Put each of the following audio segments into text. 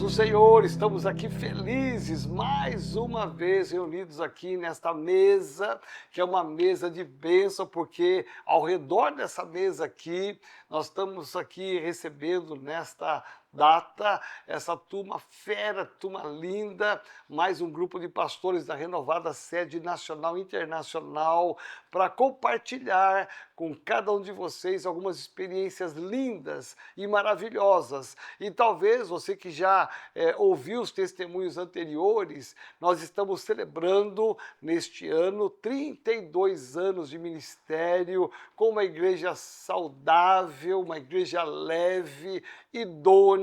do Senhor, estamos aqui felizes, mais uma vez reunidos aqui nesta mesa, que é uma mesa de bênção, porque ao redor dessa mesa aqui, nós estamos aqui recebendo nesta data, essa turma fera, turma linda, mais um grupo de pastores da renovada sede nacional e internacional, para compartilhar com cada um de vocês algumas experiências lindas e maravilhosas. E talvez você que já ouviu os testemunhos anteriores, nós estamos celebrando neste ano 32 anos de ministério, com uma igreja saudável, uma igreja leve, idônea,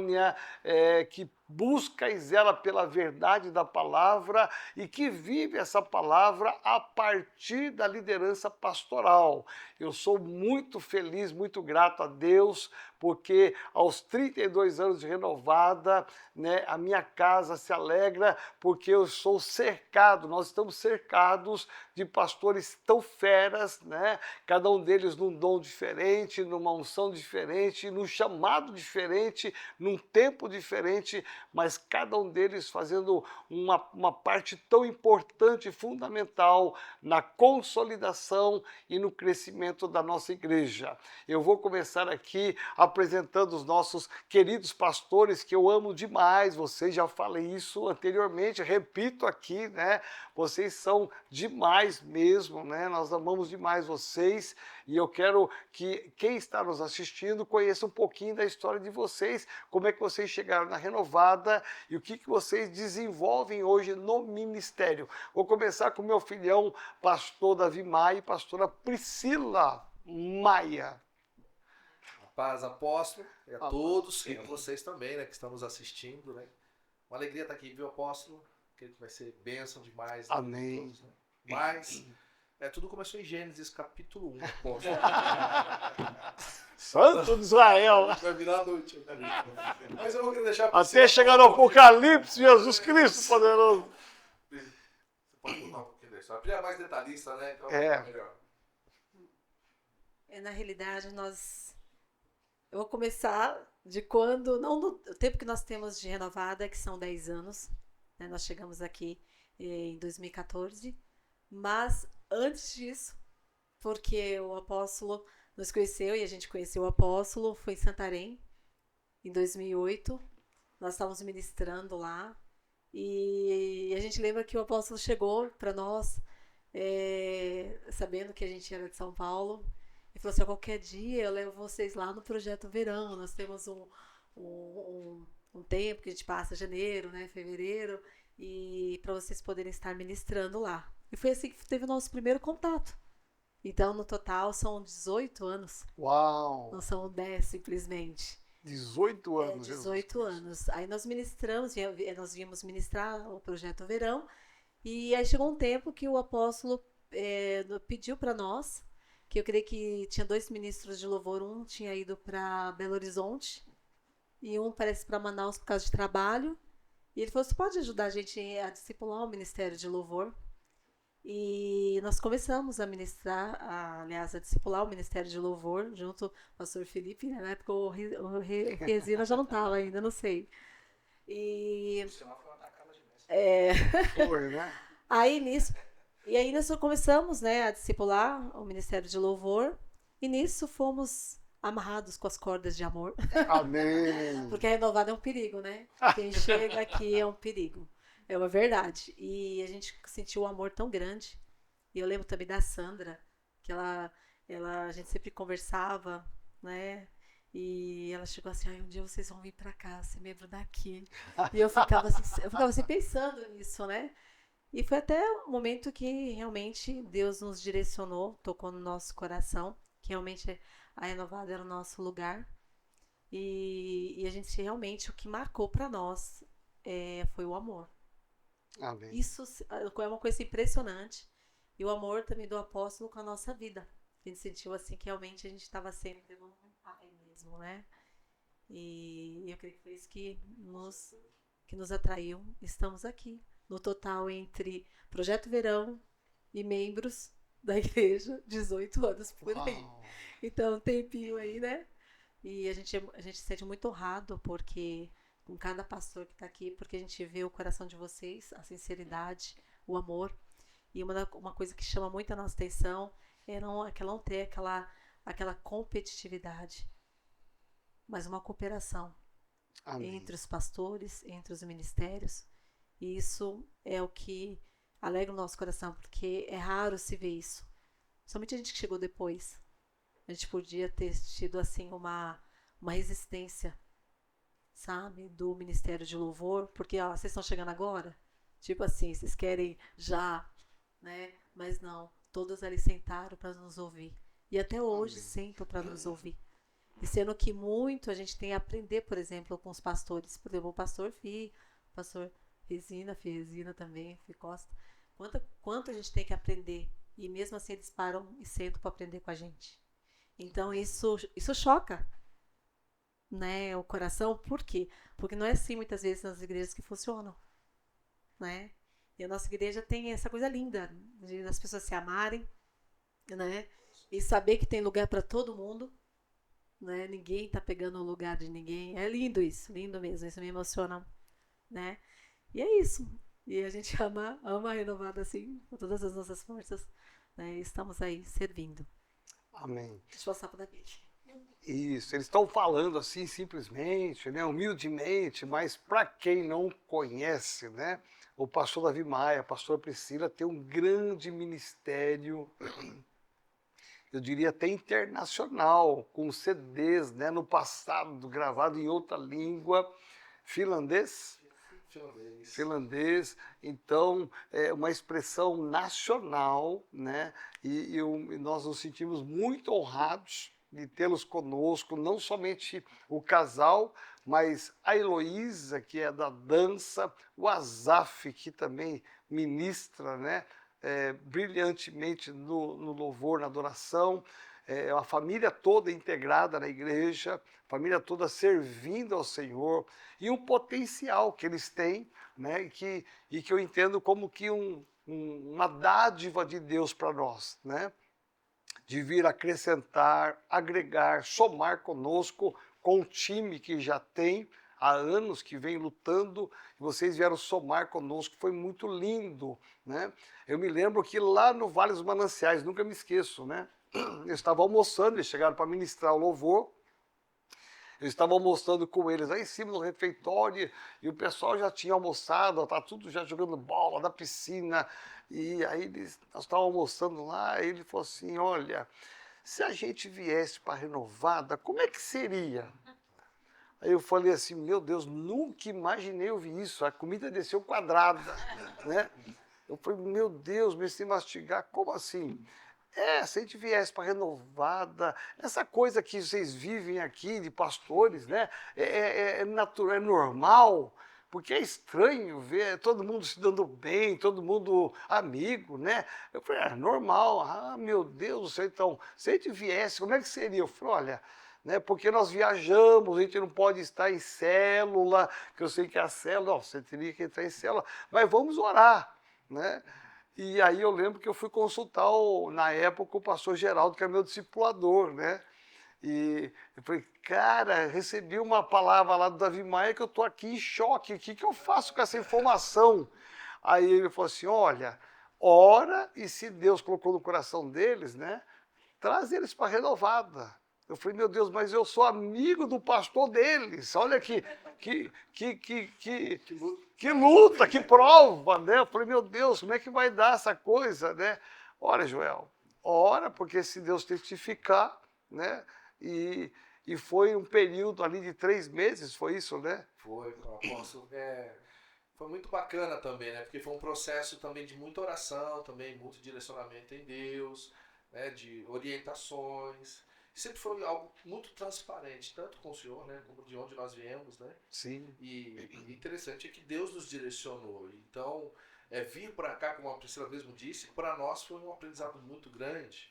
que busca e zela pela verdade da palavra e que vive essa palavra a partir da liderança pastoral. Eu sou muito feliz, muito grato a Deus, porque aos 32 anos de renovada, né, a minha casa se alegra, porque eu sou cercado, nós estamos cercados de pastores tão feras, né, cada um deles num dom diferente, numa unção diferente, num chamado diferente, num tempo diferente, mas cada um deles fazendo uma parte tão importante e fundamental na consolidação e no crescimento da nossa igreja. Eu vou começar aqui apresentando os nossos queridos pastores, que eu amo demais, vocês já falei isso anteriormente, repito aqui, né? Vocês são demais mesmo, né? Nós amamos demais vocês e eu quero que quem está nos assistindo conheça um pouquinho da história de vocês, como é que vocês chegaram na renovada e o que vocês desenvolvem hoje no ministério. Vou começar com meu filhão, pastor Davi Maia e pastora Priscila Maia. Paz, apóstolo, e a todos, e a vocês também, né, que estão nos assistindo, né? Uma alegria estar aqui, viu, apóstolo? Acredito que vai ser bênção demais. Né, amém. Todos, né? Mas, tudo começou em Gênesis, capítulo 1, apóstolo. Santo de Israel. Vai virar a noite. Mas eu vou querer deixar... Até chegar no Apocalipse, Jesus Cristo poderoso. Você pode contar um pouquinho da história. Ele é mais detalhista, né? Então é melhor. Na realidade, eu vou começar de quando, não do tempo que nós temos de renovada, que são 10 anos, né? Nós chegamos aqui em 2014, mas antes disso, porque o apóstolo nos conheceu e a gente conheceu o apóstolo, foi em Santarém, em 2008, nós estávamos ministrando lá, e a gente lembra que o apóstolo chegou para nós, sabendo que a gente era de São Paulo, e falou assim: qualquer dia eu levo vocês lá no Projeto Verão. Nós temos um tempo que a gente passa, janeiro, né, fevereiro, e para vocês poderem estar ministrando lá. E foi assim que teve o nosso primeiro contato. Então, no total, são 18 anos. Uau! Não são 10, simplesmente. 18 anos. 18 anos. Aí nós ministramos, nós viemos ministrar o Projeto Verão, e aí chegou um tempo que o apóstolo pediu para nós, que eu creio que tinha 2 ministros de louvor, um tinha ido para Belo Horizonte e um parece para Manaus por causa de trabalho, e ele falou: você pode ajudar a gente a discipular o ministério de louvor? E nós começamos a ministrar, a discipular o ministério de louvor junto com o pastor Felipe, né? Na época o Resina já não estava ainda, não sei. E foi, né? Aí nós começamos, né, a discipular o Ministério de Louvor, e nisso fomos amarrados com as cordas de amor. Amém. Porque a renovada é um perigo, né? Quem chega aqui é um perigo. É uma verdade. E a gente sentiu um amor tão grande. E eu lembro também da Sandra, que a gente sempre conversava, né? E ela chegou assim: um dia vocês vão vir pra cá, ser membro daqui. E eu ficava assim pensando nisso, né? E foi até o momento que realmente Deus nos direcionou, tocou no nosso coração, que realmente a renovada era o nosso lugar. E a gente realmente, o que marcou para nós foi o amor. Amém. Isso é uma coisa impressionante. E o amor também do apóstolo com a nossa vida. A gente sentiu assim que realmente a gente estava sendo um pai mesmo, né? E eu creio que foi isso que nos atraiu. Estamos aqui. No total, entre Projeto Verão e membros da igreja, 18 anos por aí. Uau. Então, um tempinho aí, né? E a gente se sente muito honrado, porque com cada pastor que está aqui, porque a gente vê o coração de vocês, a sinceridade, o amor. E uma coisa que chama muito a nossa atenção é não ter aquela competitividade, mas uma cooperação. Amém. Entre os pastores, entre os ministérios. E isso é o que alegra o nosso coração, porque é raro se ver isso. Somente a gente que chegou depois. A gente podia ter tido assim uma resistência, sabe, do Ministério de Louvor, porque vocês estão chegando agora, tipo assim, vocês querem já, né? Mas não, todos ali sentaram para nos ouvir. E até hoje sentam para nos ouvir. E sendo que muito a gente tem a aprender, por exemplo, com os pastores. Por exemplo, o pastor Fi, o pastor Resina também, Fi Costa. Quanto a gente tem que aprender. E mesmo assim eles param e sentam para aprender com a gente. Então isso choca, né, o coração. Por quê? Porque não é assim muitas vezes nas igrejas que funcionam, né? E a nossa igreja tem essa coisa linda de as pessoas se amarem, né? E saber que tem lugar para todo mundo. Né? Ninguém tá pegando o lugar de ninguém. É lindo isso, lindo mesmo, isso me emociona, né? E é isso. E a gente ama a Renovada assim, com todas as nossas forças, né? E estamos aí servindo. Amém. Deixa eu passar para o David. Isso, eles estão falando assim simplesmente, né, humildemente, mas para quem não conhece, né, o pastor Davi Maia, a pastora Priscila tem um grande ministério, eu diria até internacional, com CDs, né, no passado, gravado em outra língua, finlandês, então é uma expressão nacional, né, e nós nos sentimos muito honrados de tê-los conosco, não somente o casal, mas a Heloísa, que é da dança, o Azaf, que também ministra, né, brilhantemente no louvor, na adoração, a família toda integrada na igreja, a família toda servindo ao Senhor, e um potencial que eles têm, né, e que eu entendo como que uma dádiva de Deus para nós, né, de vir acrescentar, agregar, somar conosco, com o time que já tem há anos, que vem lutando, e vocês vieram somar conosco, foi muito lindo, né? Eu me lembro que lá no Vale dos Mananciais, nunca me esqueço, né? Eu estava almoçando, eles chegaram para ministrar o louvor, eu estava almoçando com eles lá em cima no refeitório, e o pessoal já tinha almoçado, tá tudo já jogando bola na piscina, e aí nós estávamos almoçando lá, e ele falou assim, olha, se a gente viesse para a Renovada, como é que seria? Aí eu falei assim, meu Deus, nunca imaginei ouvir isso, a comida desceu quadrada, né? Eu falei, meu Deus, me sem mastigar, como assim? Se a gente viesse para Renovada, essa coisa que vocês vivem aqui de pastores, né? É natural, é normal, porque é estranho ver todo mundo se dando bem, todo mundo amigo, né? Eu falei, é normal, meu Deus do céu, então, se a gente viesse, como é que seria? Eu falei, olha, né, porque nós viajamos, a gente não pode estar em célula, que eu sei que a célula, você teria que entrar em célula, mas vamos orar, né? E aí eu lembro que eu fui consultar, na época, o pastor Geraldo, que é meu discipulador, né? E eu falei, cara, recebi uma palavra lá do Davi Maia que eu estou aqui em choque, o que eu faço com essa informação? Aí ele falou assim, olha, ora, e se Deus colocou no coração deles, né, traz eles para a Renovada. Eu falei, meu Deus, mas eu sou amigo do pastor deles, olha que luta, que prova, né? Eu falei, meu Deus, como é que vai dar essa coisa, né? Ora, Joel, ora, porque se Deus testificar, né? E foi um período ali de 3 meses, foi isso, né? Foi, apóstolo. Foi muito bacana também, né? Porque foi um processo também de muita oração, também muito direcionamento em Deus, né? De orientações. Sempre foi algo muito transparente, tanto com o senhor, né, como de onde nós viemos, né? Sim. E interessante é que Deus nos direcionou. Então, vir para cá, como a Priscila mesmo disse, para nós foi um aprendizado muito grande.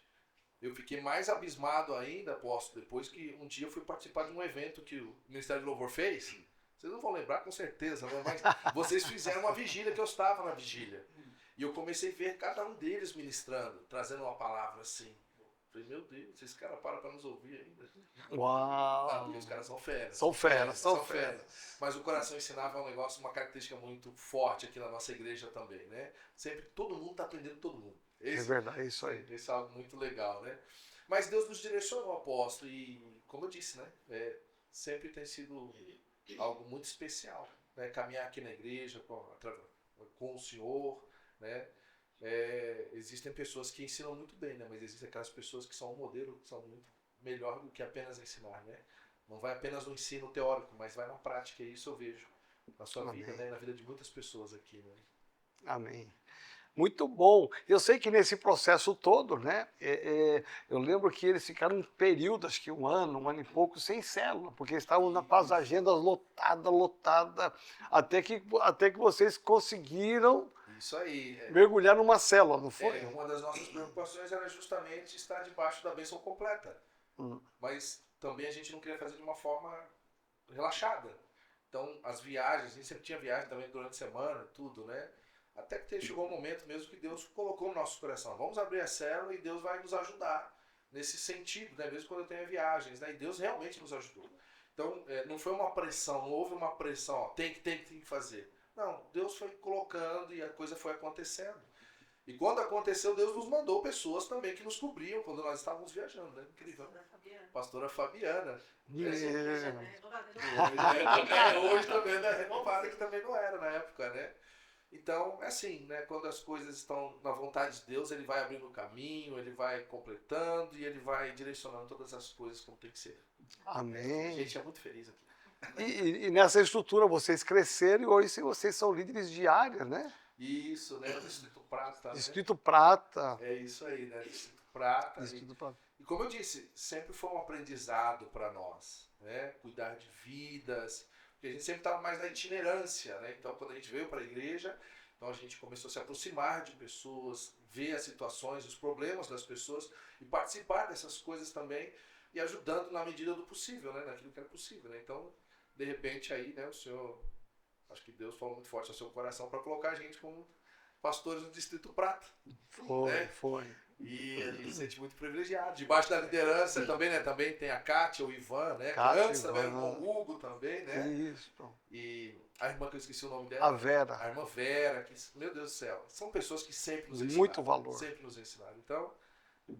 Eu fiquei mais abismado ainda, apóstolo, depois que um dia eu fui participar de um evento que o Ministério do Louvor fez. Vocês não vão lembrar com certeza, né? Mas vocês fizeram uma vigília que eu estava na vigília. E eu comecei a ver cada um deles ministrando, trazendo uma palavra assim. Falei, meu Deus, esses caras param para nos ouvir ainda. Uau! Porque os caras são feras. São feras, são feras. Mas o coração ensinava é um negócio, uma característica muito forte aqui na nossa igreja também, né? Sempre todo mundo está aprendendo todo mundo. É verdade, é isso aí. Isso é algo muito legal, né? Mas Deus nos direcionou, apóstolo, e como eu disse, né? Sempre tem sido algo muito especial, né? Caminhar aqui na igreja com o Senhor, né? Existem pessoas que ensinam muito bem, né? Mas existem aquelas pessoas que são um modelo, que são muito melhor do que apenas ensinar, né? Não vai apenas no ensino teórico, mas vai na prática, e isso eu vejo na sua vida, né? Na vida de muitas pessoas aqui, né? Amém. Muito bom. Eu sei que nesse processo todo, né, eu lembro que eles ficaram um período, acho que um ano e pouco, sem célula, porque estavam com as agendas lotadas, até que vocês conseguiram Isso aí. mergulhar numa célula, não foi? Uma das nossas preocupações era justamente estar debaixo da bênção completa. Mas também a gente não queria fazer de uma forma relaxada. Então, as viagens, a gente sempre tinha viagem também durante a semana, tudo, né? Até que chegou um momento mesmo que Deus colocou no nosso coração. Vamos abrir a célula e Deus vai nos ajudar nesse sentido, né? Mesmo quando eu tenho viagens, né? E Deus realmente nos ajudou. Então, não foi uma pressão, não houve uma pressão, ó, tem que fazer. Não, Deus foi colocando e a coisa foi acontecendo. E quando aconteceu, Deus nos mandou pessoas também que nos cobriam quando nós estávamos viajando, né? Incrível. Pastora Fabiana. Hoje também é renovada, que também não era na época, né? Então, é assim, né? Quando as coisas estão na vontade de Deus, Ele vai abrindo o caminho, Ele vai completando e Ele vai direcionando todas as coisas como tem que ser. Amém. A gente é muito feliz aqui. E nessa estrutura vocês cresceram e hoje vocês são líderes de área, né? Isso, né? Distrito Prata. Distrito Prata. É isso aí, né? Distrito Prata. Distrito Prata. E como eu disse, sempre foi um aprendizado para nós, né? Cuidar de vidas, porque a gente sempre estava mais na itinerância, né? Então, quando a gente veio para a igreja, então a gente começou a se aproximar de pessoas, ver as situações, os problemas das pessoas e participar dessas coisas também e ajudando na medida do possível, né? Naquilo que era possível, né? Então, de repente aí, né? O senhor, acho que Deus falou muito forte ao seu coração para colocar a gente como pastores do Distrito Prata. Foi. E a gente se sente muito privilegiado. Debaixo da liderança também, né? Também tem a Kátia, o Ivan, né? Kátia, Antes também com o Hugo também, né? Isso. E a irmã que eu esqueci o nome dela. A Vera. A irmã Vera, que, meu Deus do céu, são pessoas que sempre nos ensinaram. Muito valor. Sempre nos ensinaram. Então,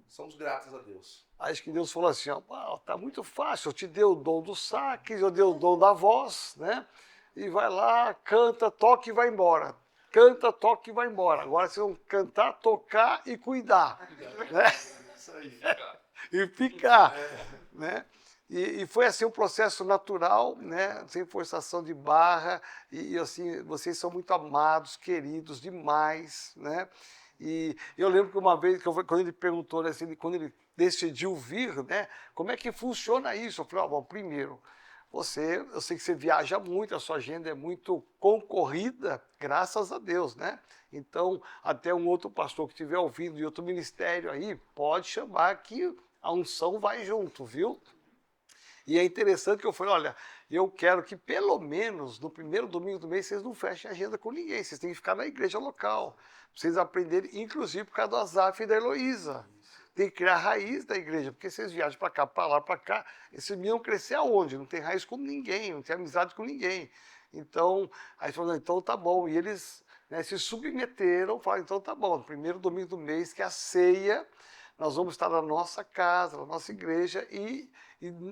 somos gratos a Deus. Acho que Deus falou assim, ó, tá muito fácil, eu te dei o dom dos saques, eu dei o dom da voz, né? E vai lá, canta, toca e vai embora. Canta, toca e vai embora. Agora vocês vão cantar, tocar e cuidar. Né? Isso aí. E ficar. Né? E foi assim um processo natural, né? Sem forçação de barra. E assim, vocês são muito amados, queridos demais. Né? E eu lembro que uma vez, quando ele perguntou, né, assim, quando ele decidiu vir, né, como é que funciona isso? Eu falei, bom, primeiro, eu sei que você viaja muito, a sua agenda é muito concorrida, graças a Deus, né? Então, até um outro pastor que estiver ouvindo de outro ministério aí, pode chamar que a unção vai junto, viu? E é interessante que eu falei, olha, eu quero que pelo menos no primeiro domingo do mês vocês não fechem agenda com ninguém, vocês têm que ficar na igreja local, pra vocês aprenderem, inclusive por causa do Azaf e da Heloísa. Tem que criar a raiz da igreja, porque vocês viajam para cá, para lá, para cá, esses meninos vão crescer aonde? Não tem raiz com ninguém, não tem amizade com ninguém. Então, aí falou, então tá bom. E eles, né, se submeteram, falaram, então tá bom, no primeiro domingo do mês, que é a ceia, nós vamos estar na nossa casa, na nossa igreja,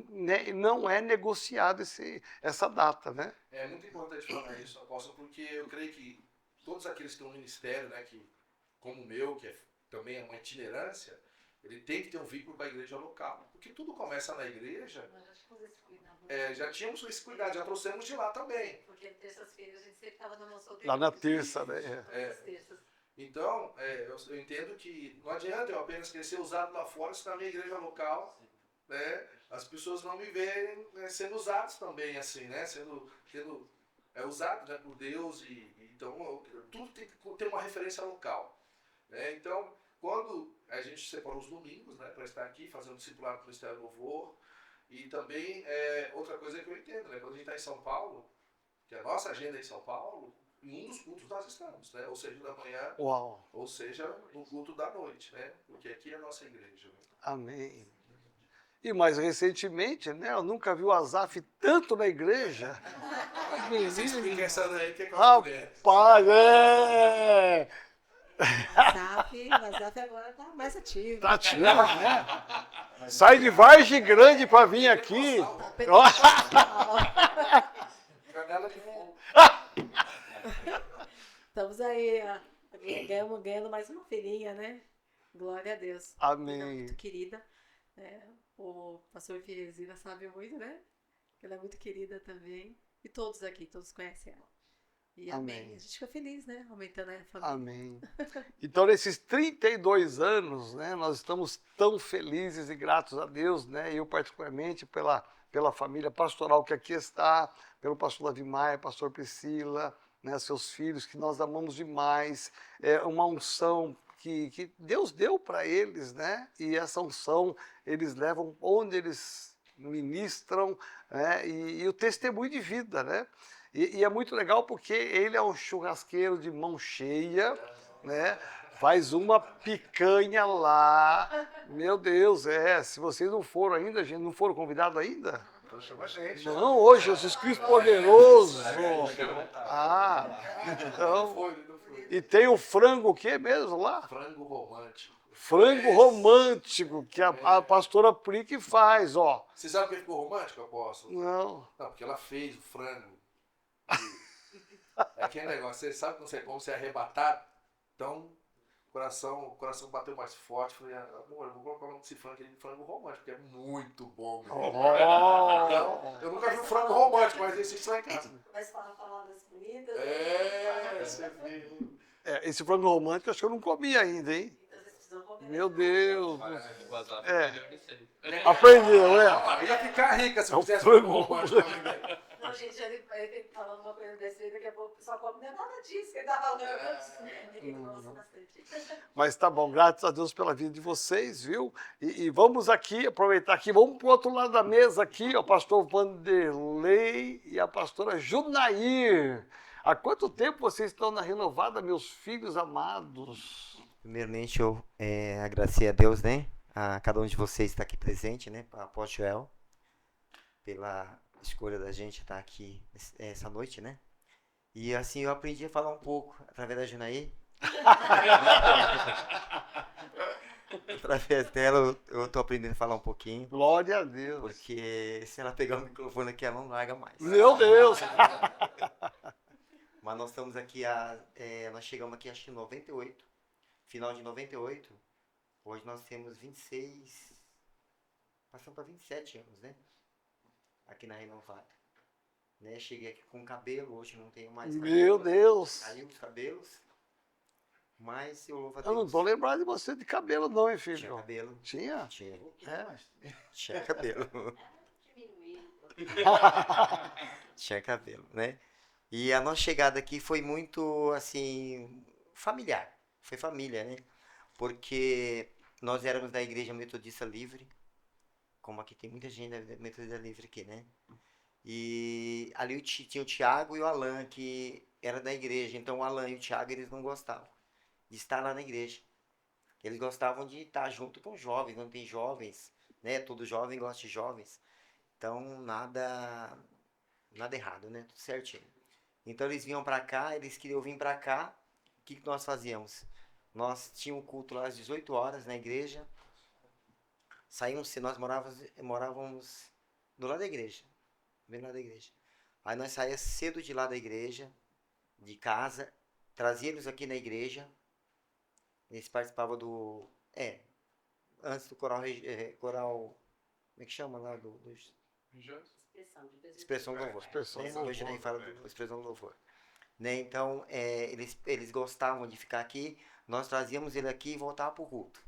né, não é negociado essa data, né? É muito importante falar isso, apóstolo, porque eu creio que todos aqueles que têm um ministério, né, que, como o meu, que também é uma itinerância, ele tem que ter um vínculo com a igreja local. Porque tudo começa na igreja. Já tínhamos esse cuidado, já trouxemos de lá também. Porque terças-feiras a gente sempre estava na nossa outra lá na igreja. terça, né? Então, eu entendo que não adianta eu apenas querer ser usado lá fora, se na minha igreja local, né, as pessoas não me verem, né, sendo usados também, assim, né? Sendo usado, né, por Deus. Então, tudo tem que ter uma referência local. Né? Então, quando a gente separou os domingos, né, para estar aqui fazendo discipulado no Ministério do Louvor, e também outra coisa que eu entendo, né, quando a gente está em São Paulo, que a nossa agenda é em São Paulo, em um dos cultos nós estamos, né? Ou seja, da manhã, Uau. ou seja, no culto da noite, né? Porque aqui é a nossa igreja. Né? Amém. E mais recentemente, né? Eu nunca vi o Azaf tanto na igreja. Você explica essa daí que é com as mulheres. Rapaz, é. O WhatsApp agora tá mais ativo. Tá ativo, né? Sai de Vargem Grande para vir aqui. Janela de fogo. Estamos aí, ó, ganhando mais uma filhinha, né? Glória a Deus. Amém. Ela é muito querida. Né? O pastor Fiesina sabe muito, né? Ela é muito querida também. E todos aqui, todos conhecem ela. E amém. A gente fica feliz, né? Aumentando a família. Amém. Então, nesses 32 anos, né, nós estamos tão felizes e gratos a Deus, né? Eu, particularmente, pela família pastoral que aqui está, pelo pastor Davi Maia, pastor Priscila, né, seus filhos, que nós amamos demais. É uma unção que Deus deu para eles, né? E essa unção eles levam onde eles ministram, né? E o testemunho de vida, né? E é muito legal porque ele é um churrasqueiro de mão cheia, né? Faz uma picanha lá. Meu Deus, se vocês não foram ainda, gente, não foram convidados ainda? Chama a gente. Não, hoje, Jesus Cristo poderoso. Então, e tem o frango o quê mesmo lá? Frango romântico. Frango romântico, que a pastora Pri que faz, ó. Você sabe por que ficou romântico, apóstolo? Não. Não, porque ela fez o frango. É aquele negócio, você sabe quando você come, você é arrebatado? Então, o coração bateu mais forte. Falei, amor, eu vou colocar o nome desse frango aqui de frango romântico, porque é muito bom. Então, eu nunca vi um frango romântico, mas esse está em casa. Mas falar das comidas. Você viu. Esse frango romântico acho que eu não comi ainda, hein? Meu Deus. Aprendeu, Aí ia ficar rica se É o fizesse frango frango romântico. Não, gente, ele falando uma coisa desse, daqui a pouco o pessoal come, não é nada disso que ele tá falando. Ele gosta bastante. Mas tá bom, graças a Deus pela vida de vocês, viu? E vamos aqui, aproveitar aqui, vamos pro outro lado da mesa aqui, o pastor Vanderlei e a pastora Junair. Há quanto tempo vocês estão na Renovada, meus filhos amados? Primeiramente, eu agradecer a Deus, né? A cada um de vocês está aqui presente, né? Para Apóstolo Joel, pela escolha da gente estar aqui essa noite, né? E assim, eu aprendi a falar um pouco através da Junaí. Através dela, eu tô aprendendo a falar um pouquinho. Glória a Deus. Porque se ela pegar o microfone aqui, ela não larga mais. Meu Deus! Mas nós estamos aqui, nós chegamos aqui acho que em 98, final de 98. Hoje nós temos 26, passamos para 27 anos, né? Aqui na Renovada. Né? Cheguei aqui com cabelo, hoje não tenho mais cabelo. Meu Deus! Caiu os cabelos. Mas eu louvo a Eu não Deus. tô lembrado de você de cabelo não, hein, filho? Tinha cabelo. Tinha? Tinha. É. Tinha cabelo. Tinha cabelo, né? E a nossa chegada aqui foi muito, assim, familiar. Foi família, né? Porque nós éramos da Igreja Metodista Livre. Como aqui tem muita gente da Metodista Livre aqui, né? E ali tinha o Tiago e o Alan, que era da igreja. Então o Alan e o Tiago, eles não gostavam de estar lá na igreja. Eles gostavam de estar junto com jovens, não tem jovens, né? Todo jovem gosta de jovens. Então nada errado, né? Tudo certinho. Então eles vinham pra cá, eles queriam vir pra cá. O que nós fazíamos? Nós tínhamos um culto lá às 18 horas na igreja. Nós morávamos do lado da igreja. Bem do lado da igreja. Aí nós saíamos cedo de lá da igreja, de casa, trazia eles aqui na igreja. Eles participavam antes do coral, como é que chama lá? Expressão do louvor. Hoje nem fala do expressão do louvor. Né? Então, eles gostavam de ficar aqui, nós trazíamos ele aqui e voltava para o culto.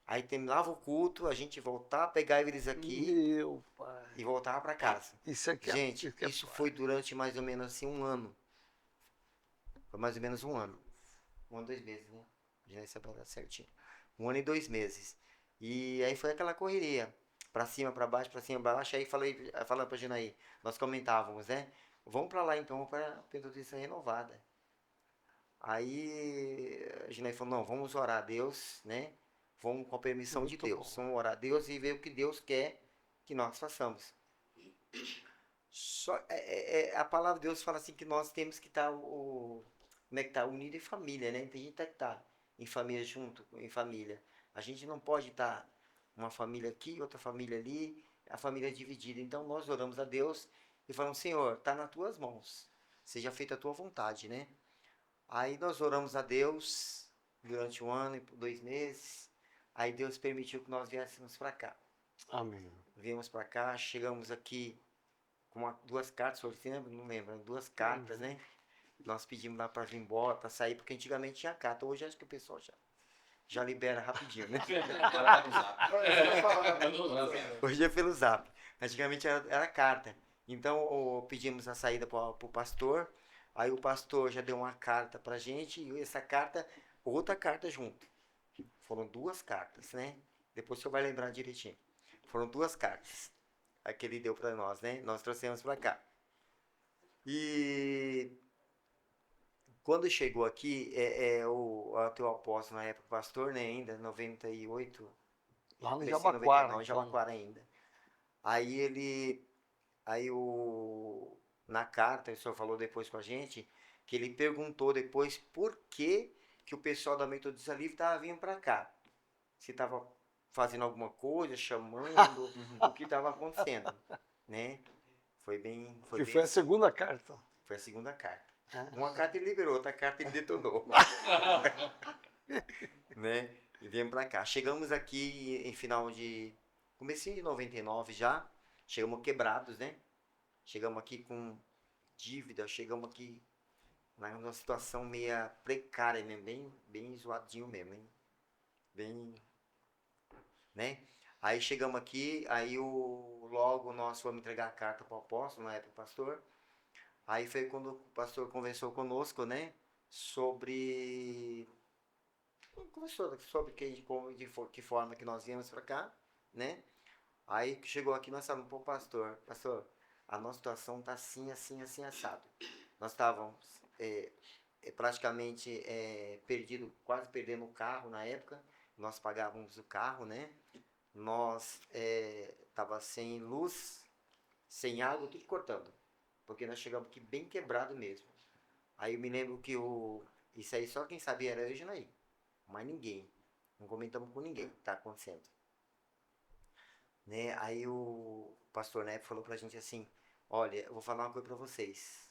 Aí terminava o culto, a gente voltava, pegava eles aqui e voltava para casa. Isso aqui gente, isso foi durante mais ou menos assim um ano. Foi mais ou menos um ano. 1 ano e 2 meses, né? Já sabe certinho. 1 ano e 2 meses. E aí foi aquela correria. Pra cima, pra baixo, pra cima, pra baixo. Aí falando pra Janaí, nós comentávamos, né? Vamos pra lá então, pra Metodista Renovada. Aí a Junaí falou, não, vamos orar a Deus, né? Vamos com a permissão de Muito Deus. bom. Vamos orar a Deus e ver o que Deus quer que nós façamos. Só, a palavra de Deus fala assim que nós temos que estar como é que tá? Unido em família, né? Tem gente que tá em família junto, em família. A gente não pode estar uma família aqui, outra família ali, a família é dividida. Então nós oramos a Deus e falamos, Senhor, está nas tuas mãos. Seja feita a tua vontade, né? Aí nós oramos a Deus durante 1 ano e 2 meses. Aí Deus permitiu que nós viéssemos para cá. Amém. Viemos para cá, chegamos aqui com 2 cartas, o senhor se lembra? Não lembro, 2 cartas, né? Nós pedimos lá para vir embora, para sair, porque antigamente tinha carta. Hoje acho que o pessoal já libera rapidinho, né? Hoje é pelo zap. Antigamente era carta. Então pedimos a saída para o pastor. Aí o pastor já deu uma carta pra gente e essa carta, outra carta junto. Foram 2 cartas, né? Depois o senhor vai lembrar direitinho. Foram 2 cartas. A que ele deu pra nós, né? Nós trouxemos pra cá. E quando chegou aqui, o teu apóstolo na época, pastor, né? Ainda, 98. Lá no Comecei em Jabaquara. 99, Jabaquara ainda. Aí na carta, o senhor falou depois com a gente, que ele perguntou depois por que o pessoal da Metodista Livre estava vindo para cá. Se estava fazendo alguma coisa, chamando, o que estava acontecendo, né? Foi bem... Que foi a segunda carta. Foi a segunda carta. Uma carta ele liberou, outra carta ele detonou. Né? E viemos para cá. Chegamos aqui em comecinho de 99 já. Chegamos quebrados, né? Chegamos aqui com dívida, chegamos aqui numa situação meio precária mesmo, bem zoadinho mesmo, hein? Bem, né? Aí chegamos aqui, aí logo nós fomos entregar a carta para o apóstolo, na época o pastor. Aí foi quando o pastor conversou conosco, né? Conversou sobre que forma que nós viemos para cá, né? Aí chegou aqui, nós falamos, pô, pastor, a nossa situação está assim, assim, assim, assado. Nós estávamos praticamente perdido, quase perdendo o carro na época. Nós pagávamos o carro, né? Nós estava sem luz, sem água, tudo cortando. Porque nós chegamos aqui bem quebrado mesmo. Aí eu me lembro que isso aí só quem sabia era eu e o Janaí. Mas ninguém. Não comentamos com ninguém o que está acontecendo. Né? Aí o pastor Neto falou pra gente assim, olha, eu vou falar uma coisa pra vocês.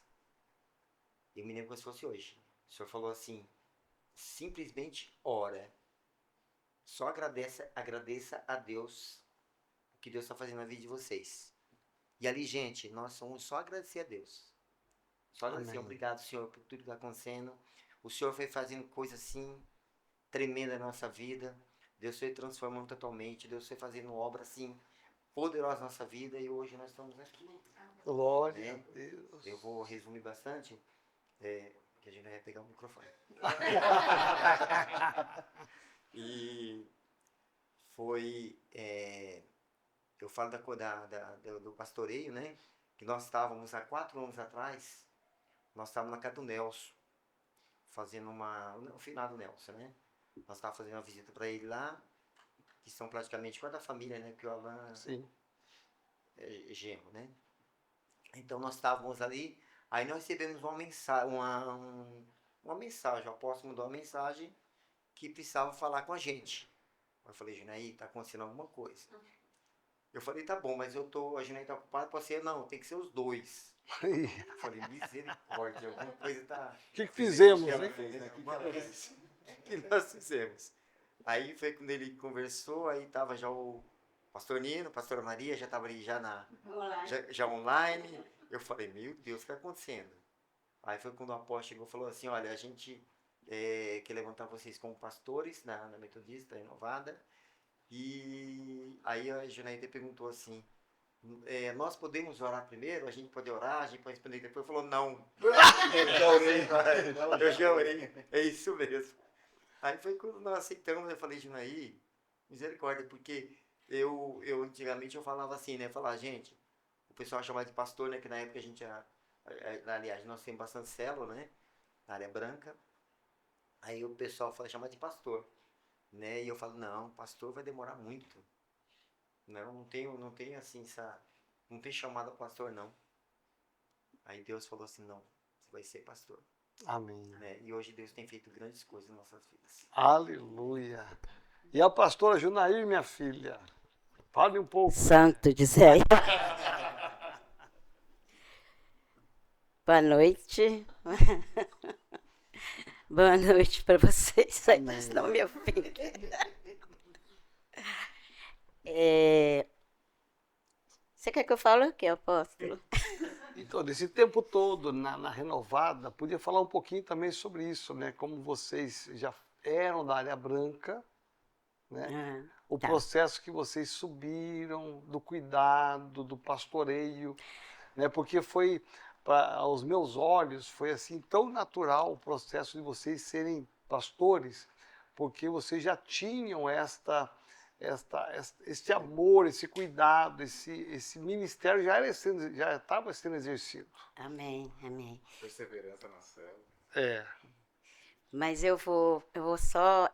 Eu me lembro como se fosse hoje. O senhor falou assim, simplesmente ora. Só agradeça a Deus o que Deus está fazendo na vida de vocês. E ali, gente, nós somos só agradecer a Deus. Só agradecer, obrigado, Senhor, por tudo que está acontecendo. O Senhor foi fazendo coisa assim, tremenda na nossa vida. Deus foi transformando totalmente. Deus foi fazendo obra assim, poderosa na nossa vida. E hoje nós estamos aqui. Glória a Deus. Eu vou resumir bastante, que a gente vai pegar o microfone. E foi... eu falo do pastoreio, né? Que nós estávamos há 4 anos atrás, nós estávamos na casa do Nelson, fazendo o finado Nelson, né? Nós estávamos fazendo uma visita para ele lá, que são praticamente quase da família, né? Que o Alan é genro, né? Então nós estávamos ali, aí nós recebemos uma mensagem, o apóstolo mandou uma mensagem que precisava falar com a gente. Eu falei, Junaí, tá acontecendo alguma coisa. Eu falei, tá bom, mas a Junaí tá ocupada, pode ser, não, tem que ser os 2. Eu falei, misericórdia, alguma coisa tá... O que fizemos, hein? O que nós fizemos? Aí foi quando ele conversou, aí tava já o pastor Nino, a pastora Maria, já tava ali já online. Eu falei, meu Deus, o que tá acontecendo? Aí foi quando o apóstolo chegou e falou assim, olha, a gente quer levantar vocês como pastores na Metodista Renovada. E aí a Junaída perguntou assim, nós podemos orar primeiro? A gente pode orar? A gente pode responder depois? Falou, não. Eu já orei. É isso mesmo. Aí foi quando nós aceitamos, eu falei, Junaí, misericórdia, porque eu antigamente eu falava assim, né? Falar, gente, o pessoal chamava de pastor, né? Que na época a gente, aliás, nós temos bastante célula, né? Na área branca. Aí o pessoal fala, chama de pastor, né? E eu falo, não, pastor vai demorar muito. Não tenho assim, não tem chamado pastor, não. Aí Deus falou assim, não, você vai ser pastor. Amém. Né? E hoje Deus tem feito grandes coisas em nossas vidas. Aleluia. E a pastora Junair, minha filha, fale um pouco. Santo de Zé. Boa noite. Boa noite para vocês. Aí, mas não, meu filho. Você quer que eu fale o quê, apóstolo? Então, desse tempo todo na Renovada, podia falar um pouquinho também sobre isso, né? Como vocês já eram da área branca, né? O tá. processo que vocês subiram, do cuidado, do pastoreio, né? Porque foi, aos meus olhos, foi assim tão natural o processo de vocês serem pastores, porque vocês já tinham este amor, esse cuidado, esse ministério já estava sendo exercido. Amém, amém. Perseverança na célula. É. Mas eu vou só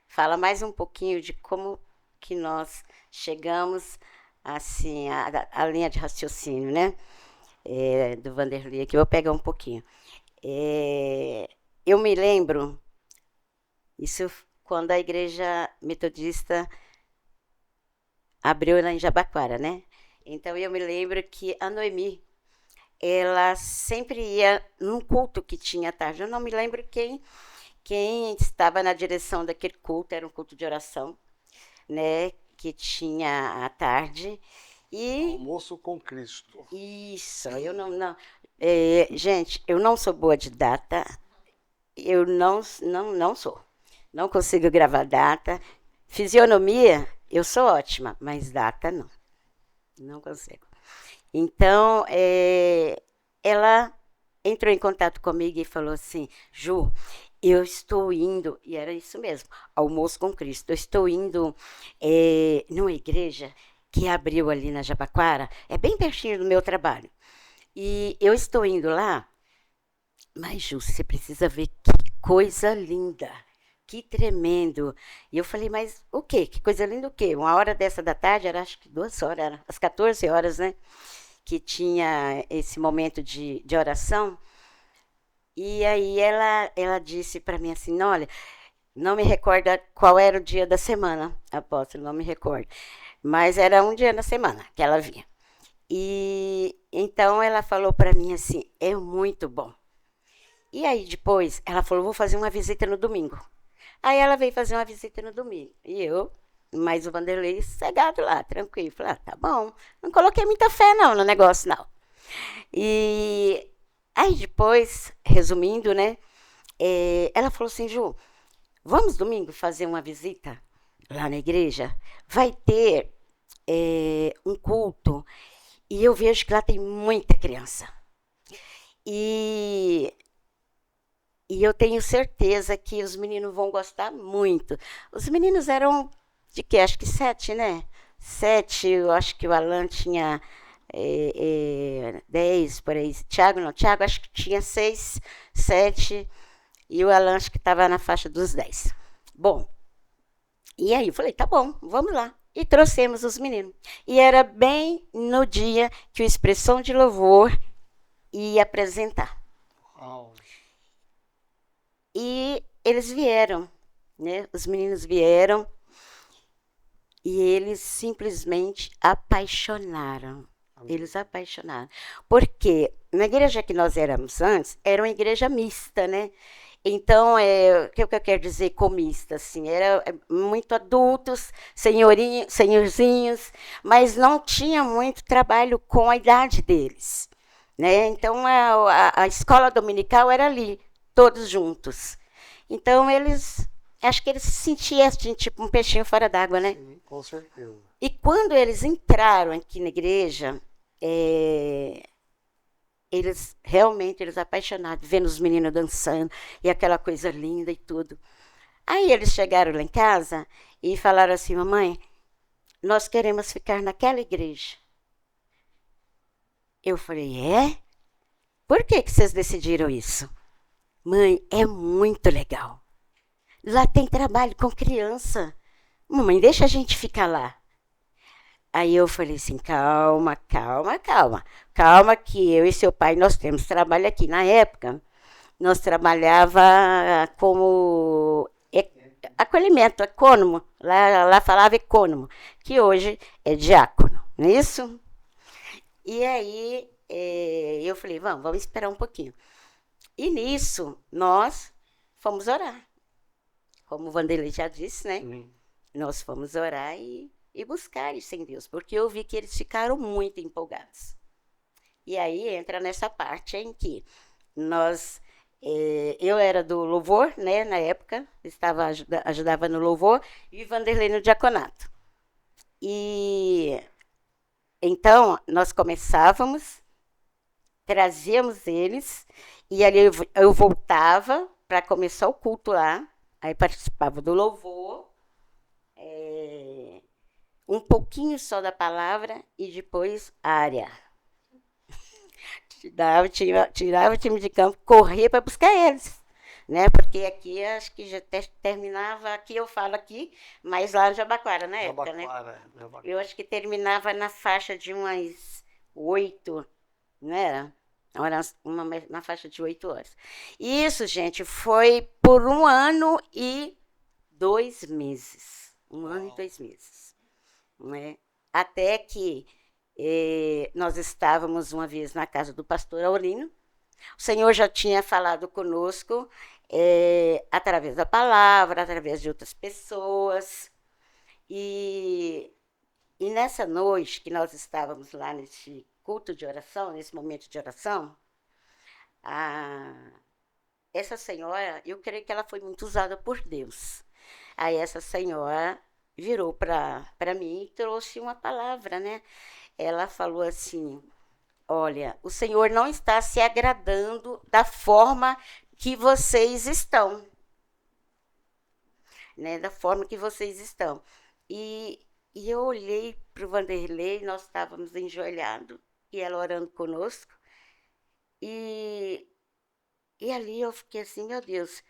falar mais um pouquinho de como que nós chegamos assim à linha de raciocínio, né? Do Vanderlei aqui, eu vou pegar um pouquinho. Eu me lembro, isso quando a igreja metodista abriu lá em Jabaquara, né? Então eu me lembro que a Noemi, ela sempre ia num culto que tinha à tarde. Eu não me lembro quem estava na direção daquele culto, era um culto de oração, né? Que tinha à tarde. E Almoço com Cristo. isso, eu não. Gente, eu não sou boa de data. Eu não sou. Não consigo gravar data. Fisionomia, eu sou ótima, mas data não. Não consigo. Então, ela entrou em contato comigo e falou assim, Ju, eu estou indo, e era isso mesmo, Almoço com Cristo, eu estou indo numa igreja que abriu ali na Jabaquara, é bem pertinho do meu trabalho. E eu estou indo lá, mas Ju, você precisa ver que coisa linda. Que tremendo. E eu falei, mas o quê? Que coisa linda o quê? 1h dessa da tarde, era acho que 2 horas, era às 14 horas, né? Que tinha esse momento de oração. E aí ela disse para mim assim, olha, não me recordo qual era o dia da semana, apóstolo, não me recordo. Mas era um dia na semana que ela vinha. E então ela falou para mim assim, é muito bom. E aí depois ela falou, vou fazer uma visita no domingo. Aí ela veio fazer uma visita no domingo. E eu, mais o Vanderlei, cegado lá, tranquilo. Falei, tá bom. Não coloquei muita fé não no negócio, não. E aí depois, resumindo, né? Ela falou assim, Ju, vamos domingo fazer uma visita lá na igreja? Vai ter um culto. E eu vejo que lá tem muita criança. E eu tenho certeza que os meninos vão gostar muito. Os meninos eram de quê? Acho que 7, né? 7, eu acho que o Alan tinha 10, por aí. Tiago acho que tinha 6, 7, e o Alan acho que estava na faixa dos 10. Bom, e aí eu falei, tá bom, vamos lá. E trouxemos os meninos. E era bem no dia que o Expressão de Louvor ia apresentar. Oh. E eles vieram, né? Os meninos vieram e eles simplesmente apaixonaram. Eles apaixonaram. Porque na igreja que nós éramos antes, era uma igreja mista, né? Então, o que eu quero dizer com mista? Assim, era muito adultos, senhorzinhos, mas não tinha muito trabalho com a idade deles, né? Então, a escola dominical era ali, todos juntos. Então, acho que eles se sentiam assim, tipo um peixinho fora d'água, né? Sim, com certeza. E quando eles entraram aqui na igreja, eles apaixonados, vendo os meninos dançando, e aquela coisa linda e tudo. Aí eles chegaram lá em casa e falaram assim, mamãe, nós queremos ficar naquela igreja. Eu falei, Por que vocês decidiram isso? Mãe, é muito legal. Lá tem trabalho com criança. Mamãe, deixa a gente ficar lá. Aí eu falei assim, calma, calma, calma. Calma que eu e seu pai, nós temos trabalho aqui. Na época, nós trabalhava como acolhimento, ecônomo. Lá falava ecônomo, que hoje é diácono, não é isso? E aí eu falei, vamos esperar um pouquinho. E nisso, nós fomos orar. Como o Vanderlei já disse, né? Nós fomos orar e buscar isso em Deus, porque eu vi que eles ficaram muito empolgados. E aí entra nessa parte em que eu era do louvor, né, na época, ajudava no louvor, e Vanderlei no diaconato. E então nós começávamos, trazíamos eles, e ali eu voltava para começar o culto lá, aí participava do louvor, um pouquinho só da palavra e depois área. Tirava o time de campo, corria para buscar eles. Né? Porque aqui, acho que já terminava, aqui eu falo aqui, mas lá no Jabaquara, na época, né? Jabaquara. Eu acho que terminava na faixa de umas 8, não era? Era na faixa de 8 horas. Isso, gente, foi por 1 ano e 2 meses. 1 ano e 2 meses. Né? Até que nós estávamos uma vez na casa do pastor Aurínio. O Senhor já tinha falado conosco através da palavra, através de outras pessoas. E nessa noite que nós estávamos lá nesse culto de oração, nesse momento de oração, essa senhora, eu creio que ela foi muito usada por Deus. Aí essa senhora virou para mim e trouxe uma palavra, né? Ela falou assim, olha, o Senhor não está se agradando da forma que vocês estão. Né? Da forma que vocês estão. E eu olhei para o Vanderlei, nós estávamos enjoelhados, e ela orando conosco. E ali eu fiquei assim, meu Deus,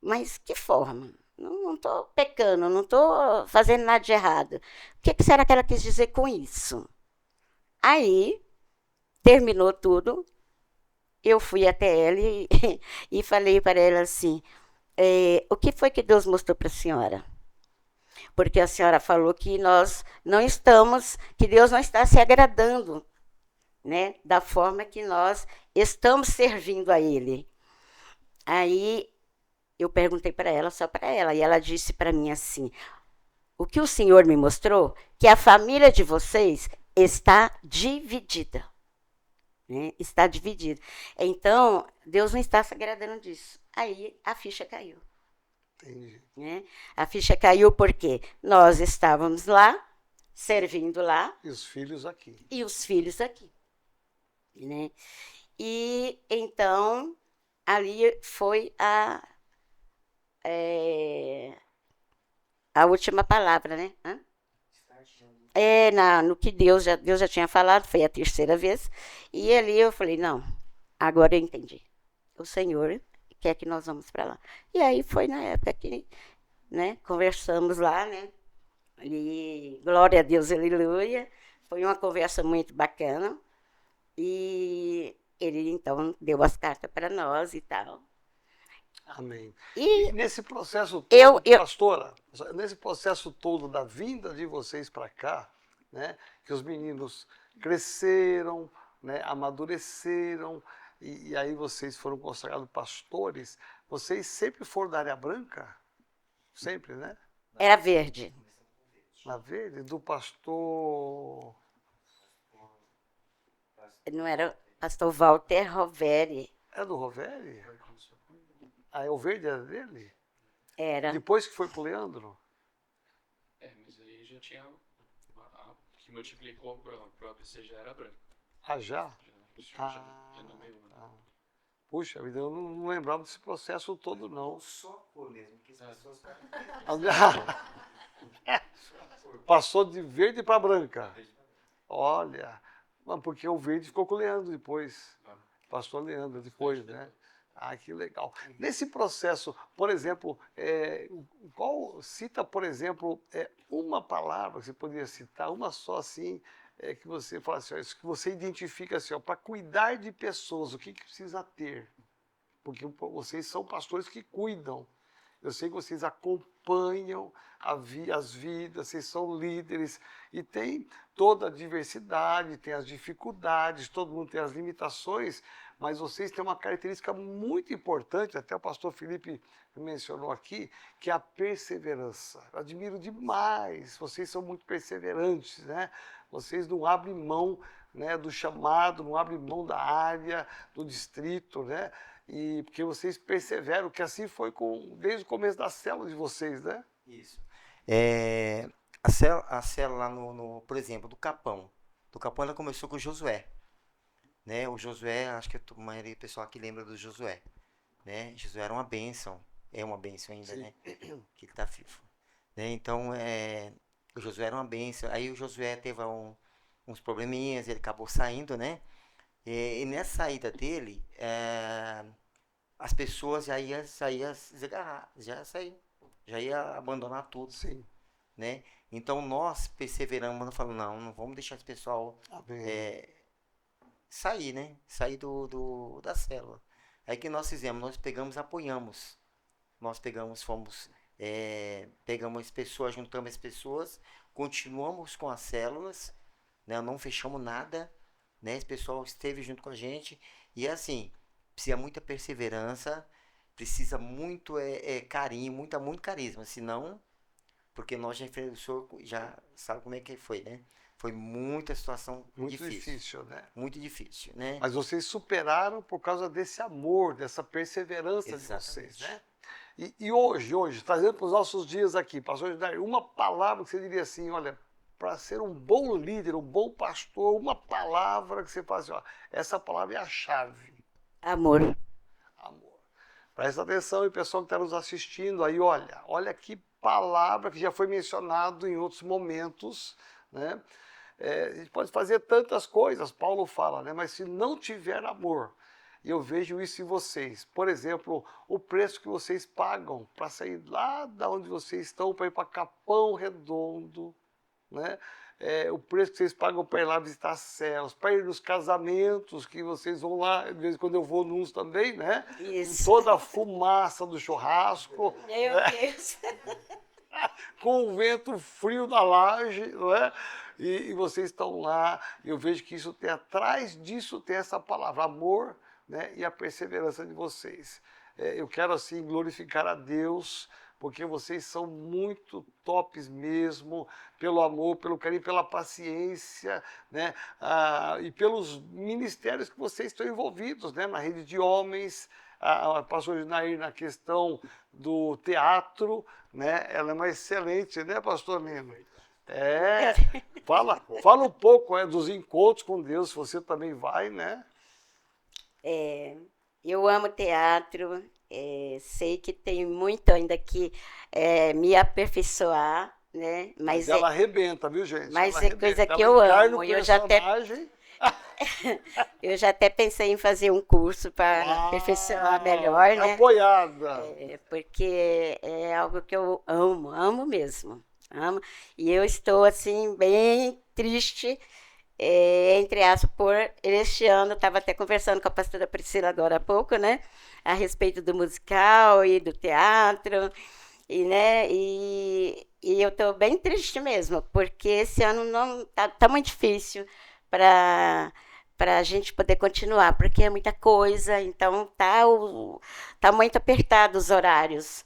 mas que forma? Não estou pecando, não estou fazendo nada de errado. O que será que ela quis dizer com isso? Aí, terminou tudo, eu fui até ela e falei para ela assim, o que foi que Deus mostrou para a senhora? Porque a senhora falou que nós não estamos, que Deus não está se agradando, né, da forma que nós estamos servindo a Ele. Aí eu perguntei para ela, só para ela, e ela disse para mim assim, o que o Senhor me mostrou, que a família de vocês está dividida. Né? Está dividida. Então, Deus não está se agradando disso. Aí a ficha caiu. Entendi. Né? A ficha caiu porque nós estávamos lá, servindo lá. E os filhos aqui. E os filhos aqui. Né? E então, ali foi a última palavra, né? No que Deus já tinha falado, foi a 3ª vez. E ali eu falei, não, agora eu entendi. O Senhor quer que nós vamos para lá. E aí foi na época que, né, conversamos lá, né? E glória a Deus, aleluia. Foi uma conversa muito bacana. E ele, então, deu as cartas para nós e tal. Amém. E nesse processo todo, eu- pastora, nesse processo todo da vinda de vocês para cá, né, que os meninos cresceram, né, amadureceram, e aí vocês foram consagrados pastores, vocês sempre foram da área branca? Sempre, né? era verde. Na verde, do pastor... Não era pastor Walter Roveri. É do Roveri? Ah, o verde era dele? Era. Depois que foi pro Leandro? Mas aí já tinha. Que multiplicou para ABC já era branco. Ah, já? Já no meio. Puxa vida, eu não lembrava desse processo todo, não. Só cor mesmo, que as pessoas... Passou de verde para branca. Olha, porque o verde ficou com o Leandro depois. Pastor Leandro depois, né? Ah, que legal. Nesse processo, por exemplo, cita, por exemplo, uma palavra que você poderia citar, uma só assim, que você fala assim, ó, isso que você identifica assim, para cuidar de pessoas, o que precisa ter? Porque vocês são pastores que cuidam. Eu sei que vocês acompanham as vidas, vocês são líderes e tem toda a diversidade, tem as dificuldades, todo mundo tem as limitações, mas vocês têm uma característica muito importante, até o pastor Felipe mencionou aqui, que é a perseverança. Eu admiro demais, vocês são muito perseverantes, né? Vocês não abrem mão, né, do chamado, não abrem mão da área, do distrito, né? E porque vocês perseveram, que assim foi desde o começo da célula de vocês, né? Isso. A célula lá por exemplo, do Capão. Do Capão ela começou com o Josué. Né? O Josué, acho que a maioria do pessoal aqui lembra do Josué. Né? Josué era uma bênção. É uma bênção ainda, Sim. né? Que ele tá vivo. Né? Então, o Josué era uma bênção. Aí o Josué teve uns probleminhas, ele acabou saindo, né? E nessa saída dele, as pessoas já iam desgarrar, já ia abandonar tudo, Sim. né? Então nós perseveramos, falando, não vamos deixar esse pessoal sair, né? Sair da célula. Aí que nós fizemos, nós pegamos, apoiamos. Nós pegamos, pegamos as pessoas, juntamos as pessoas, continuamos com as células, né? Não fechamos nada, né? Esse pessoal esteve junto com a gente e assim, precisa muita perseverança, precisa muito carinho, muito carisma, senão, porque nós o senhor já sabe como é que foi, né? Foi muita situação Muito difícil, né? Muito difícil, né? Mas vocês superaram por causa desse amor, dessa perseverança Exatamente. de vocês, né? E hoje, trazendo para os nossos dias aqui, pastor José, uma palavra que você diria assim, olha, para ser um bom líder, um bom pastor, uma palavra que você fala assim, ó, essa palavra é a chave. Amor. Amor. Presta atenção, e pessoal que está nos assistindo aí, olha que palavra que já foi mencionado em outros momentos, né? A gente pode fazer tantas coisas, Paulo fala, né? Mas se não tiver amor, e eu vejo isso em vocês, por exemplo, o preço que vocês pagam para sair lá da onde vocês estão, para ir para Capão Redondo, né? O preço que vocês pagam para ir lá visitar as células, para ir nos casamentos que vocês vão lá, de vez em quando eu vou nos também, né? Isso. Com toda a fumaça do churrasco, Meu Deus. com o vento frio da laje, não é? E vocês estão lá, e eu vejo que atrás disso tem essa palavra, amor, né? E a perseverança de vocês. Eu quero assim glorificar a Deus, porque vocês são muito tops mesmo, pelo amor, pelo carinho, pela paciência, né? E pelos ministérios que vocês estão envolvidos, né? Na rede de homens, a pastor Nair na questão do teatro, né? Ela é uma excelente, né, pastor Nino? Fala um pouco dos encontros com Deus, você também vai, né? Eu amo teatro, sei que tem muito ainda que me aperfeiçoar, né? Mas ela arrebenta, viu, gente? Mas ela é coisa arrebenta. que Ela eu encarna amo. o Eu já personagem. até pensei em fazer um curso para aperfeiçoar melhor, né? Apoiada. Porque é algo que eu amo mesmo. Amo. E eu estou, assim, bem triste, entre aspas, por este ano, eu estava até conversando com a pastora Priscila agora há pouco, né? A respeito do musical e do teatro, né? E eu estou bem triste mesmo, porque esse ano não tá muito difícil para a gente poder continuar, porque é muita coisa, então tá muito apertado os horários.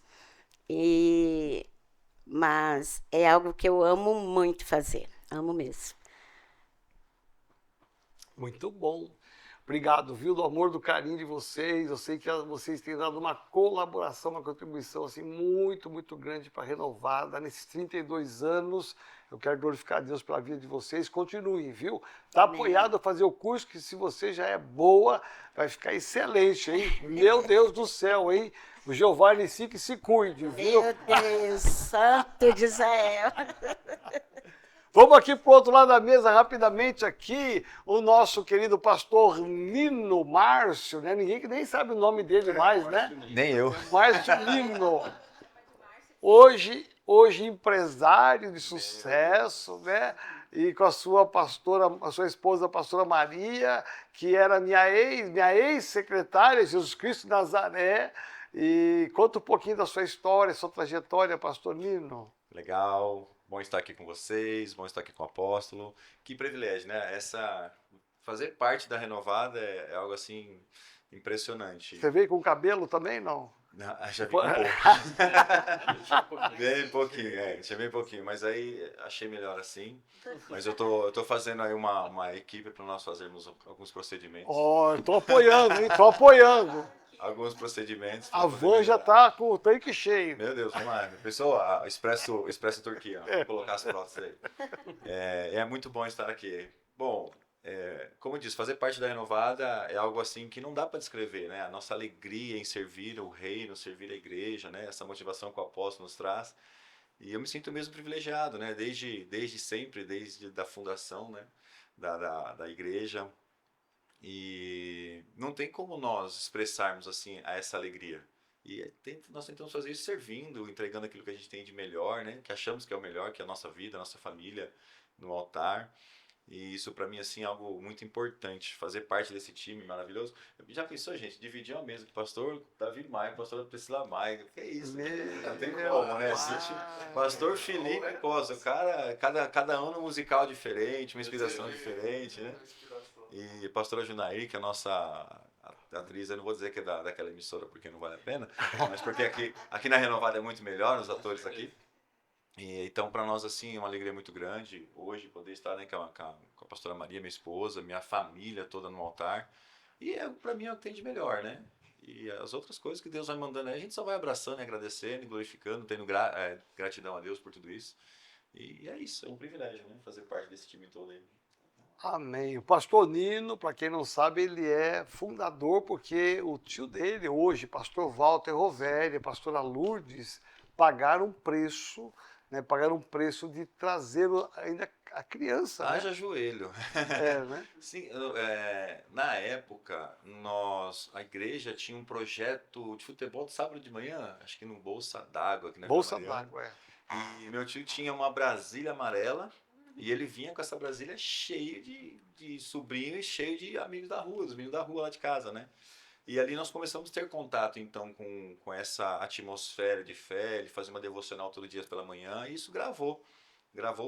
Mas é algo que eu amo muito fazer, amo mesmo. Muito bom. Obrigado, viu, do amor, do carinho de vocês. Eu sei que vocês têm dado uma colaboração, uma contribuição assim, muito, muito grande para a Renovada. Nesses 32 anos, eu quero glorificar a Deus pela vida de vocês. Continuem, viu? Está apoiado a fazer o curso, que se você já é boa, vai ficar excelente, hein? Meu Deus do céu, hein? O Jeová Nissi que se cuide, viu? Meu Deus, santo de Israel. Vamos aqui para o outro lado da mesa, rapidamente aqui, o nosso querido pastor Nino Márcio, né? Ninguém que nem sabe o nome dele mais, né? Nem eu. Márcio Nino. Hoje empresário de sucesso, né? E com a sua pastora, a sua esposa, a pastora Maria, que era minha ex-secretária, Jesus Cristo de Nazaré. E conta um pouquinho da sua história, sua trajetória, pastor Nino. Legal, bom estar aqui com vocês, bom estar aqui com o apóstolo. Que privilégio, né? Fazer parte da Renovada é algo assim impressionante. Você veio com cabelo também, não? Não, já vi um pouco. Bem pouquinho, tinha bem pouquinho, mas aí achei melhor assim. Mas eu tô fazendo aí uma equipe para nós fazermos alguns procedimentos. Tô apoiando, hein? Tô apoiando. Alguns procedimentos. A van já tá com o tanque cheio. Meu Deus, vamos lá. Pessoal, Expresso Turquia, vou colocar as próteses aí. É muito bom estar aqui. Bom, como eu disse, fazer parte da Renovada é algo assim que não dá para descrever, né? A nossa alegria em servir o reino, servir a igreja, né? Essa motivação que o apóstolo nos traz. E eu me sinto mesmo privilegiado, né? Desde sempre, desde da fundação, né? Da igreja. E não tem como nós expressarmos assim essa alegria. E nós tentamos fazer isso servindo, entregando aquilo que a gente tem de melhor, né? Que achamos que é o melhor, que é a nossa vida, a nossa família no altar. E isso para mim assim é algo muito importante, fazer parte desse time maravilhoso. Já pensou, gente, dividir uma mesa com o pastor Davi Maia, com a pastora Priscila Maia, que é isso? Não tem como, né? Pastor Felipe Costa, o cara, cada ano um musical diferente, uma inspiração diferente, né? E a pastora Junaí, que é a nossa atriz, eu não vou dizer que é daquela emissora porque não vale a pena, mas porque aqui na Renovada é muito melhor, os atores aqui. E, então, para nós, assim, é uma alegria muito grande hoje poder estar, né, com a pastora Maria, minha esposa, minha família toda no altar. E para mim é o que tem de melhor, né? E as outras coisas que Deus vai mandando aí, a gente só vai abraçando, agradecendo, glorificando, tendo gratidão a Deus por tudo isso. E é isso, é um privilégio, né? Fazer parte desse time todo aí. Amém. O pastor Nino, para quem não sabe, ele é fundador, porque o tio dele hoje, pastor Walter Rovéria, pastora Lourdes, pagaram um preço, né? Pagaram um preço de trazer ainda a criança. Haja joelho. Né? Sim, na época, a igreja tinha um projeto de futebol de sábado de manhã, acho que no Bolsa d'Água. Aqui na Bolsa d'Água, E meu tio tinha uma Brasília amarela, e ele vinha com essa Brasília cheia de sobrinho e cheio de amigos da rua, dos meninos da rua lá de casa, né? E ali nós começamos a ter contato, então, com essa atmosfera de fé, de fazer uma devocional todo dia pela manhã, e isso gravou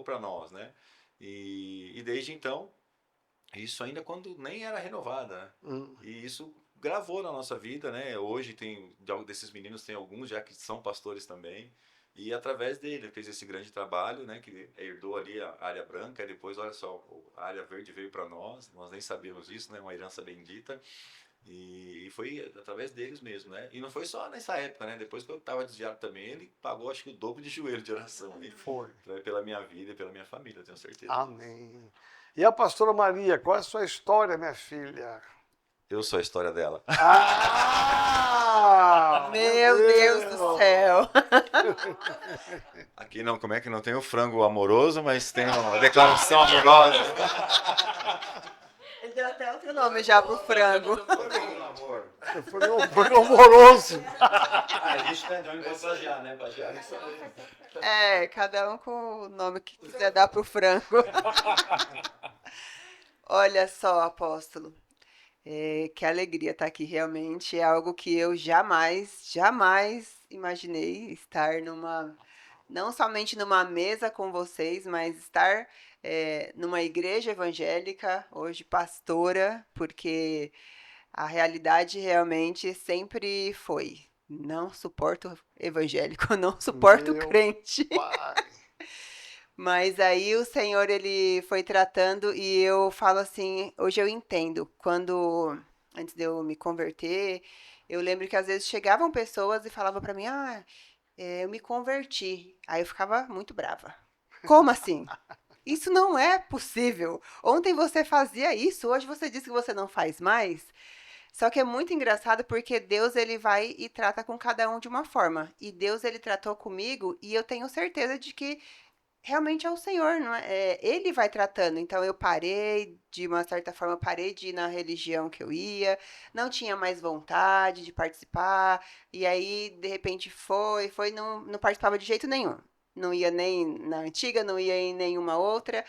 para nós, né? E desde então, isso ainda quando nem era Renovada, né? E isso gravou na nossa vida, né? Hoje desses meninos tem alguns já que são pastores também. E através dele, ele fez esse grande trabalho, né, que herdou ali a área branca, e depois, olha só, a área verde veio para nós nem sabíamos isso, né, uma herança bendita, e foi através deles mesmo, né, e não foi só nessa época, né, depois que eu estava desviado também, ele pagou acho que o dobro de joelho de oração, né, pela minha vida e pela minha família, eu tenho certeza. Amém. E a pastora Maria, qual é a sua história, minha filha? Eu sou a história dela. Meu Deus do céu. Aqui não, como é que não tem o frango amoroso, mas tem uma declaração amorosa. Ele deu até outro nome já pro frango. Foi amoroso. A gente tá de massagear, né? Cada um com o nome que quiser dar pro frango. Olha só, apóstolo. Que alegria estar aqui, realmente é algo que eu jamais imaginei estar não somente numa mesa com vocês, mas estar numa igreja evangélica, hoje pastora, porque a realidade realmente sempre foi, não suporto evangélico, não suporto crente. Mas aí o Senhor, ele foi tratando e eu falo assim, hoje eu entendo, antes de eu me converter, eu lembro que às vezes chegavam pessoas e falavam para mim, eu me converti. Aí eu ficava muito brava. Como assim? Isso não é possível. Ontem você fazia isso, hoje você disse que você não faz mais. Só que é muito engraçado porque Deus, ele vai e trata com cada um de uma forma. E Deus, ele tratou comigo e eu tenho certeza de que realmente é o Senhor, não é? Ele vai tratando. Então eu parei, de uma certa forma, parei de ir na religião que eu ia, não tinha mais vontade de participar, e aí, de repente, não participava de jeito nenhum. Não ia nem na antiga, não ia em nenhuma outra.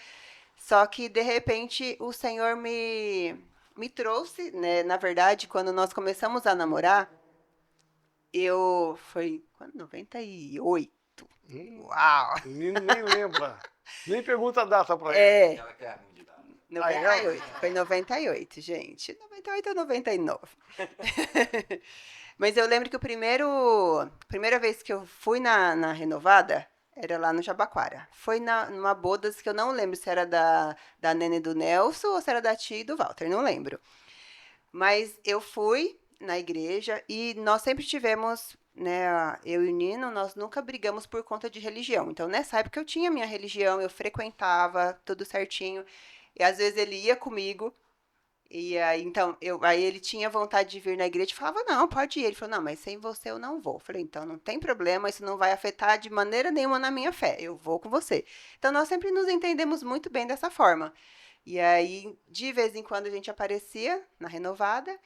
Só que, de repente, o Senhor me trouxe, né? Na verdade, quando nós começamos a namorar, foi quando? 98. Uau! Nem lembra. Nem pergunta a data pra ele. É, Ela quer ruim de data. 98. Foi 98, gente. 98 ou 99. Mas eu lembro que primeira vez que eu fui na Renovada era lá no Jabaquara. Foi numa bodas que eu não lembro se era da Nene do Nelson ou se era da tia e do Walter, não lembro. Mas eu fui na igreja e nós sempre tivemos, né, eu e o Nino, nós nunca brigamos por conta de religião. Então, nessa época eu tinha minha religião, eu frequentava tudo certinho. E às vezes ele ia comigo, e aí, então, aí ele tinha vontade de vir na igreja e falava, não, pode ir. Ele falou, não, mas sem você eu não vou. Eu falei, então não tem problema, isso não vai afetar de maneira nenhuma na minha fé, eu vou com você. Então nós sempre nos entendemos muito bem dessa forma. E aí, de vez em quando a gente aparecia na Renovada,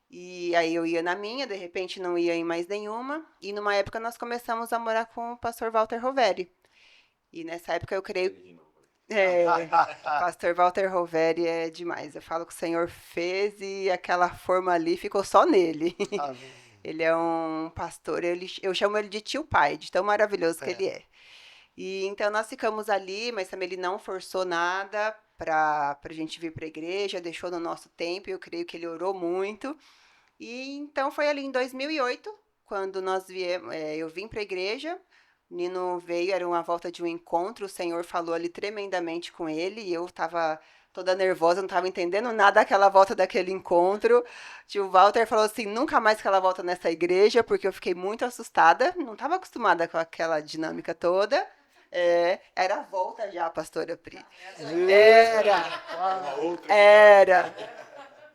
e aí eu ia na minha, de repente não ia em mais nenhuma. E numa época nós começamos a morar com o pastor Walter Roveri. E nessa época eu creio. Pastor Walter Roveri é demais. Eu falo que o Senhor fez e aquela forma ali ficou só nele. Amém. Ele é um pastor, eu chamo ele de tio pai, de tão maravilhoso que ele é. E então nós ficamos ali, mas também ele não forçou nada para a gente vir para a igreja, deixou no nosso tempo, e eu creio que ele orou muito. E então foi ali em 2008, quando eu vim para a igreja, Nino veio, era uma volta de um encontro, o Senhor falou ali tremendamente com ele, e eu estava toda nervosa, não estava entendendo nada daquela volta daquele encontro. Tio Walter falou assim, nunca mais que ela volta nessa igreja, porque eu fiquei muito assustada, não estava acostumada com aquela dinâmica toda. Era a volta já, pastora Pri. Era.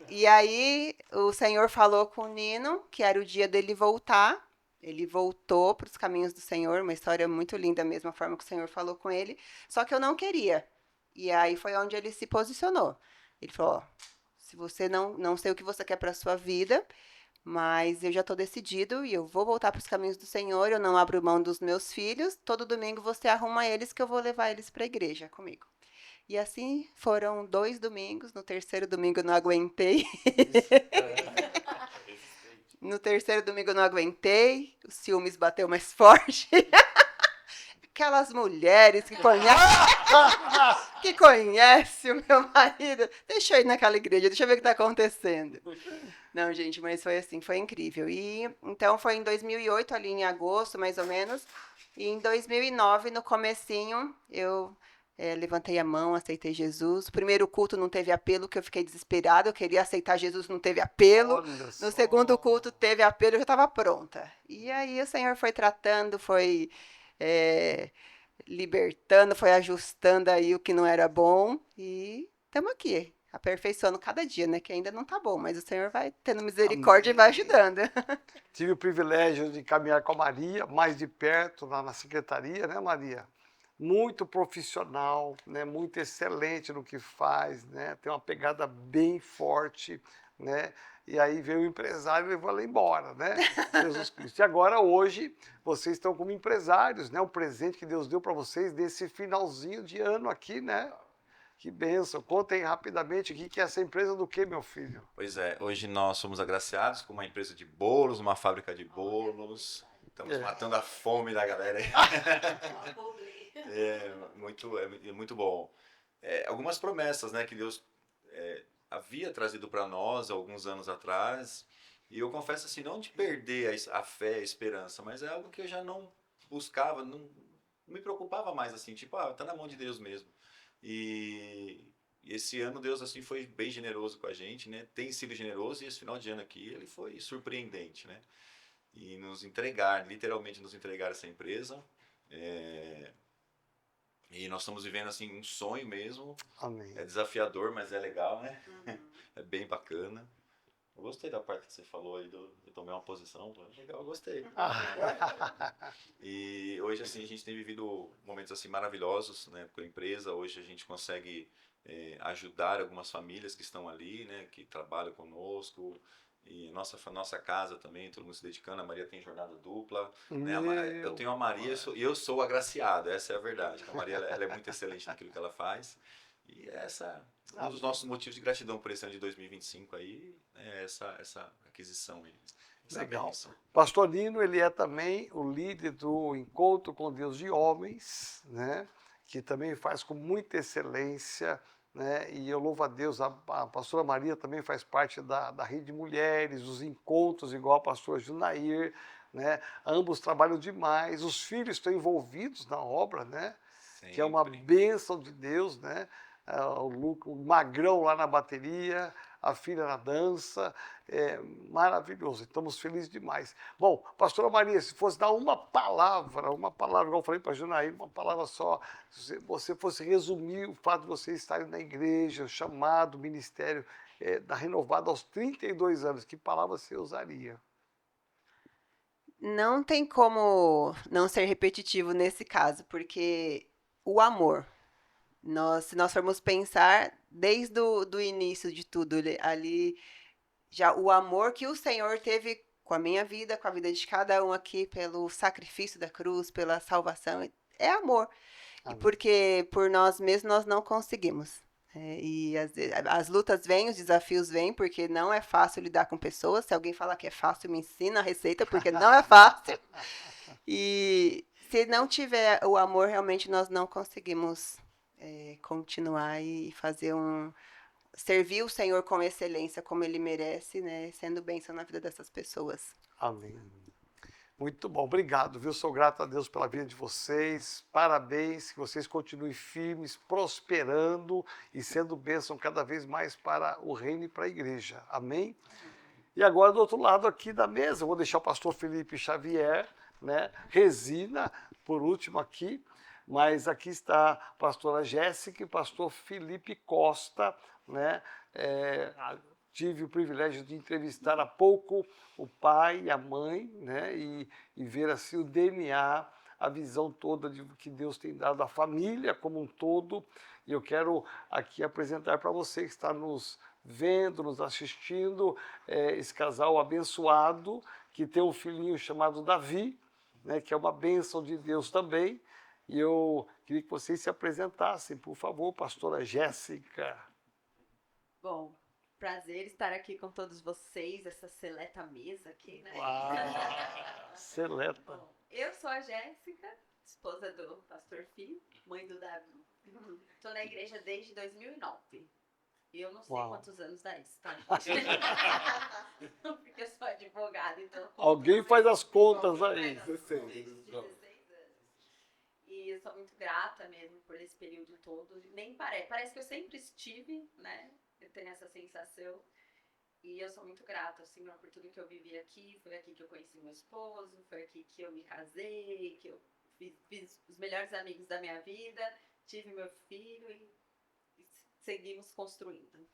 E aí o Senhor falou com o Nino que era o dia dele voltar. Ele voltou para os caminhos do Senhor, uma história muito linda, da mesma forma que o Senhor falou com ele. Só que eu não queria. E aí foi onde ele se posicionou. Ele falou, ó, se você não sei o que você quer para a sua vida, mas eu já estou decidido e eu vou voltar para os caminhos do Senhor, eu não abro mão dos meus filhos, todo domingo você arruma eles que eu vou levar eles para a igreja comigo. E assim foram 2 domingos, no terceiro domingo eu não aguentei. No terceiro domingo eu não aguentei, o ciúmes bateu mais forte. Aquelas mulheres que conhecem o meu marido. Deixa eu ir naquela igreja, deixa eu ver o que está acontecendo. Não, gente, mas foi assim, foi incrível. E então foi em 2008, ali em agosto, mais ou menos. E em 2009, no comecinho, eu levantei a mão, aceitei Jesus. O primeiro culto não teve apelo, que eu fiquei desesperada. Eu queria aceitar Jesus, não teve apelo. No segundo culto teve apelo, eu já estava pronta. E aí o Senhor foi tratando, foi libertando, foi ajustando aí o que não era bom. E estamos aqui, aperfeiçoando cada dia, né? Que ainda não está bom, mas o Senhor vai tendo misericórdia e vai ajudando. Tive o privilégio de caminhar com a Maria, mais de perto, lá na secretaria, né, Maria? Muito profissional, né? Muito excelente no que faz, né? Tem uma pegada bem forte, né? E aí veio o empresário e levou ela embora, né? Jesus Cristo. E agora, hoje, vocês estão como empresários, né? O presente que Deus deu para vocês nesse finalzinho de ano aqui, né? Que bênção. Contem rapidamente o que é essa empresa do que, meu filho? Pois é, hoje nós somos agraciados com uma empresa de bolos, uma fábrica de bolos. Estamos matando a fome da galera aí. Muito bom. Algumas promessas, né, que Deus havia trazido para nós alguns anos atrás. E eu confesso assim, não de perder a fé, a esperança, mas é algo que eu já não buscava, não me preocupava mais assim, tipo, tá na mão de Deus mesmo. E esse ano Deus assim foi bem generoso com a gente, né? Tem sido generoso e esse final de ano aqui ele foi surpreendente, né? E literalmente nos entregar essa empresa. E nós estamos vivendo assim um sonho mesmo. Amém. É desafiador, mas é legal, né? É bem bacana. gostei da parte que você falou aí, eu tomei uma posição, legal, eu gostei. E hoje, assim, a gente tem vivido momentos, assim, maravilhosos, né, com a empresa. Hoje a gente consegue ajudar algumas famílias que estão ali, né, que trabalham conosco. E nossa casa também, todo mundo se dedicando. A Maria tem jornada dupla, né? Eu tenho a Maria e eu sou agraciado, essa é a verdade. A Maria ela é muito excelente naquilo que ela faz. E essa um dos nossos motivos de gratidão por esse ano de 2025 aí, é essa aquisição aí. Legal. Bênção. Pastor Nino, ele é também o líder do Encontro com Deus de Homens, né? Que também faz com muita excelência, né? E eu louvo a Deus, a pastora Maria também faz parte da Rede de Mulheres, os encontros, igual a pastora Junair, né? Ambos trabalham demais, os filhos estão envolvidos na obra, né? Que é uma bênção de Deus, né? O Magrão lá na bateria, a filha na dança, maravilhoso, estamos felizes demais. Bom, pastora Maria, se fosse dar uma palavra, igual eu falei para a Junaí, uma palavra só, se você fosse resumir o fato de você estar na igreja, o chamado, o ministério da Renovada aos 32 anos, que palavra você usaria? Não tem como não ser repetitivo nesse caso, porque o amor, se nós formos pensar desde do início de tudo, ali, já o amor que o Senhor teve com a minha vida, com a vida de cada um aqui, pelo sacrifício da cruz, pela salvação, é amor. Amém. E porque por nós mesmos nós não conseguimos. E as lutas vêm, os desafios vêm, porque não é fácil lidar com pessoas. Se alguém falar que é fácil, me ensina a receita, porque não é fácil. E se não tiver o amor, realmente nós não conseguimos continuar e fazer servir o Senhor com excelência, como Ele merece, né? Sendo bênção na vida dessas pessoas. Amém. Muito bom, obrigado, viu? Sou grato a Deus pela vida de vocês, parabéns, que vocês continuem firmes, prosperando e sendo bênção cada vez mais para o reino e para a igreja, amém? E agora do outro lado aqui da mesa, eu vou deixar o pastor Felipe Xavier, né? Resina, por último aqui, mas aqui está a pastora Jéssica e o pastor Felipe Costa, né? Tive o privilégio de entrevistar há pouco o pai e a mãe, né? E ver assim o DNA, a visão toda de que Deus tem dado à família como um todo. E eu quero aqui apresentar para você que está nos vendo, nos assistindo, esse casal abençoado que tem um filhinho chamado Davi, né? Que é uma bênção de Deus também. E eu queria que vocês se apresentassem, por favor, pastora Jéssica. Bom, prazer estar aqui com todos vocês, essa seleta mesa aqui, né? Uau, seleta. Bom, eu sou a Jéssica, esposa do pastor Fih, mãe do Davi. Estou na igreja desde 2009. E eu não sei quantos anos dá isso, tá? Porque eu sou advogada, então... Alguém faz as contas aí. 16 anos. E eu sou muito grata mesmo por esse período todo. Nem parece que eu sempre estive, né? Eu tenho essa sensação. E eu sou muito grata, Senhor, por tudo que eu vivi aqui. Foi aqui que eu conheci meu esposo, foi aqui que eu me casei, que eu fiz os melhores amigos da minha vida, tive meu filho e seguimos construindo.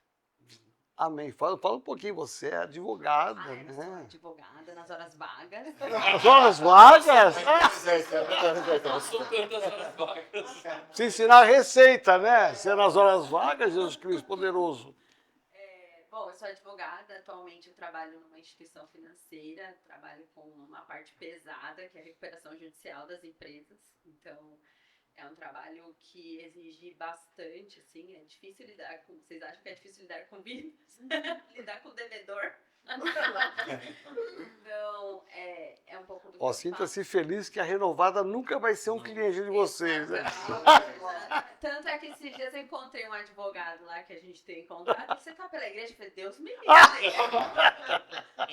Amém. Fala um pouquinho, você é advogada, Eu né? sou advogada nas horas vagas. Nas horas vagas? Super das horas vagas. Se ensinar a receita, né? Se é nas horas vagas, Jesus Cristo poderoso. Bom, eu sou advogada, atualmente eu trabalho numa instituição financeira, trabalho com uma parte pesada, que é a recuperação judicial das empresas. Então, é um trabalho que exige bastante, assim, é difícil lidar com... Vocês acham que é difícil lidar com vidas? Lidar com o devedor? Então, é um pouco do que eu Sinta-se feliz que a Renovada nunca vai ser um cliente de vocês, né? Tanto é que esses dias eu encontrei um advogado lá que a gente tem encontrado. Você tá pela igreja? Eu falei, Deus me livre.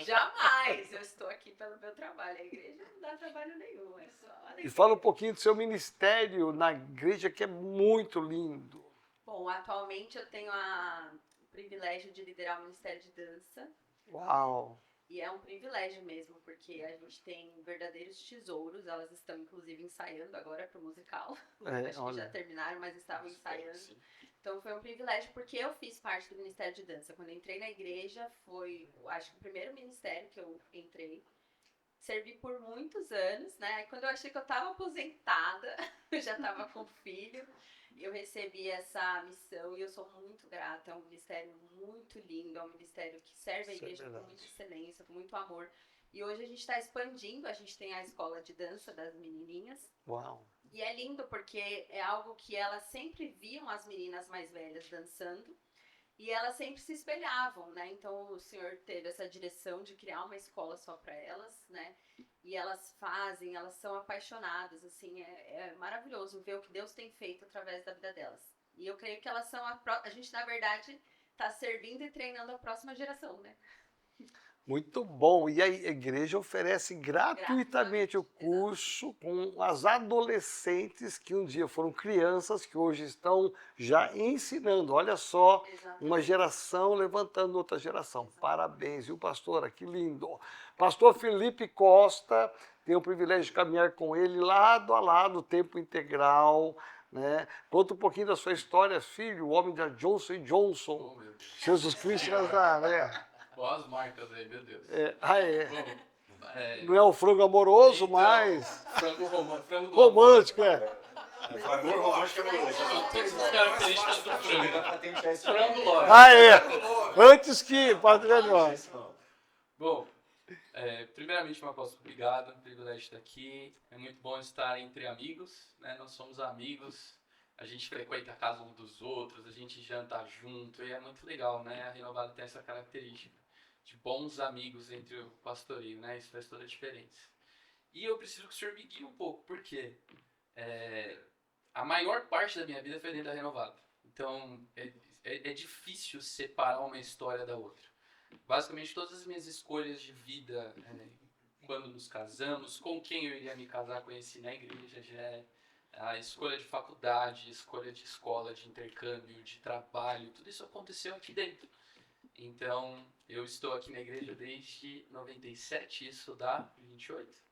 Jamais. Eu estou aqui pelo meu trabalho. A igreja não dá trabalho nenhum. É só E fala um pouquinho do seu ministério na igreja, que é muito lindo. Bom, atualmente eu tenho o privilégio de liderar o Ministério de Dança. Uau! E é um privilégio mesmo, porque a gente tem verdadeiros tesouros. Elas estão, inclusive, ensaiando agora para o musical. Acho que já terminaram, mas estavam ensaiando. Então foi um privilégio porque eu fiz parte do Ministério de Dança. Quando eu entrei na igreja, foi, acho que o primeiro ministério que eu entrei. Servi por muitos anos, né? Aí quando eu achei que eu estava aposentada, eu já estava com filho, eu recebi essa missão e eu sou muito grata. É um ministério muito lindo, é um ministério que serve a Isso é igreja com verdade. muita excelência, com muito amor. E hoje a gente está expandindo, a gente tem a escola de dança das menininhas. Uau. E é lindo porque é algo que elas sempre viam as meninas mais velhas dançando e elas sempre se espelhavam, né? Então o senhor teve essa direção de criar uma escola só para elas, né? E elas fazem, elas são apaixonadas, assim, é maravilhoso ver o que Deus tem feito através da vida delas. E eu creio que elas são a gente, na verdade, está servindo e treinando a próxima geração, né? Muito bom. E a igreja oferece gratuitamente o curso com as adolescentes que um dia foram crianças, que hoje estão já ensinando. Olha só, uma geração levantando outra geração. Parabéns, viu, pastora? Que lindo. Pastor Felipe Costa, tenho o privilégio de caminhar com ele lado a lado, tempo integral, né? Conta um pouquinho da sua história, filho, o homem da Johnson & Johnson. Oh, meu Deus. Jesus Cristo de Nazaré. Boas marcas aí, meu Deus. É. Bom, Não é o frango amoroso, então, mas frango romântico, é. Flamengo romântico é Todas as características do frango. Frango lógico. Antes que Patrícia. Bom, primeiramente, meu apóstolo, obrigado, é um privilégio estar aqui. É muito bom estar entre amigos, né? Nós somos amigos, a gente frequenta a casa um dos outros, a gente janta junto e é muito legal, né? A Renovada tem essa característica de bons amigos entre o pastoreio, né? Isso faz toda a diferença. E eu preciso que o senhor me guie um pouco, porque a maior parte da minha vida foi dentro da Renovada. Então, é difícil separar uma história da outra. Basicamente, todas as minhas escolhas de vida, quando nos casamos, com quem eu iria me casar, conheci na igreja, a escolha de faculdade, escolha de escola, de intercâmbio, de trabalho, tudo isso aconteceu aqui dentro. Então, eu estou aqui na igreja desde 97, isso dá 28.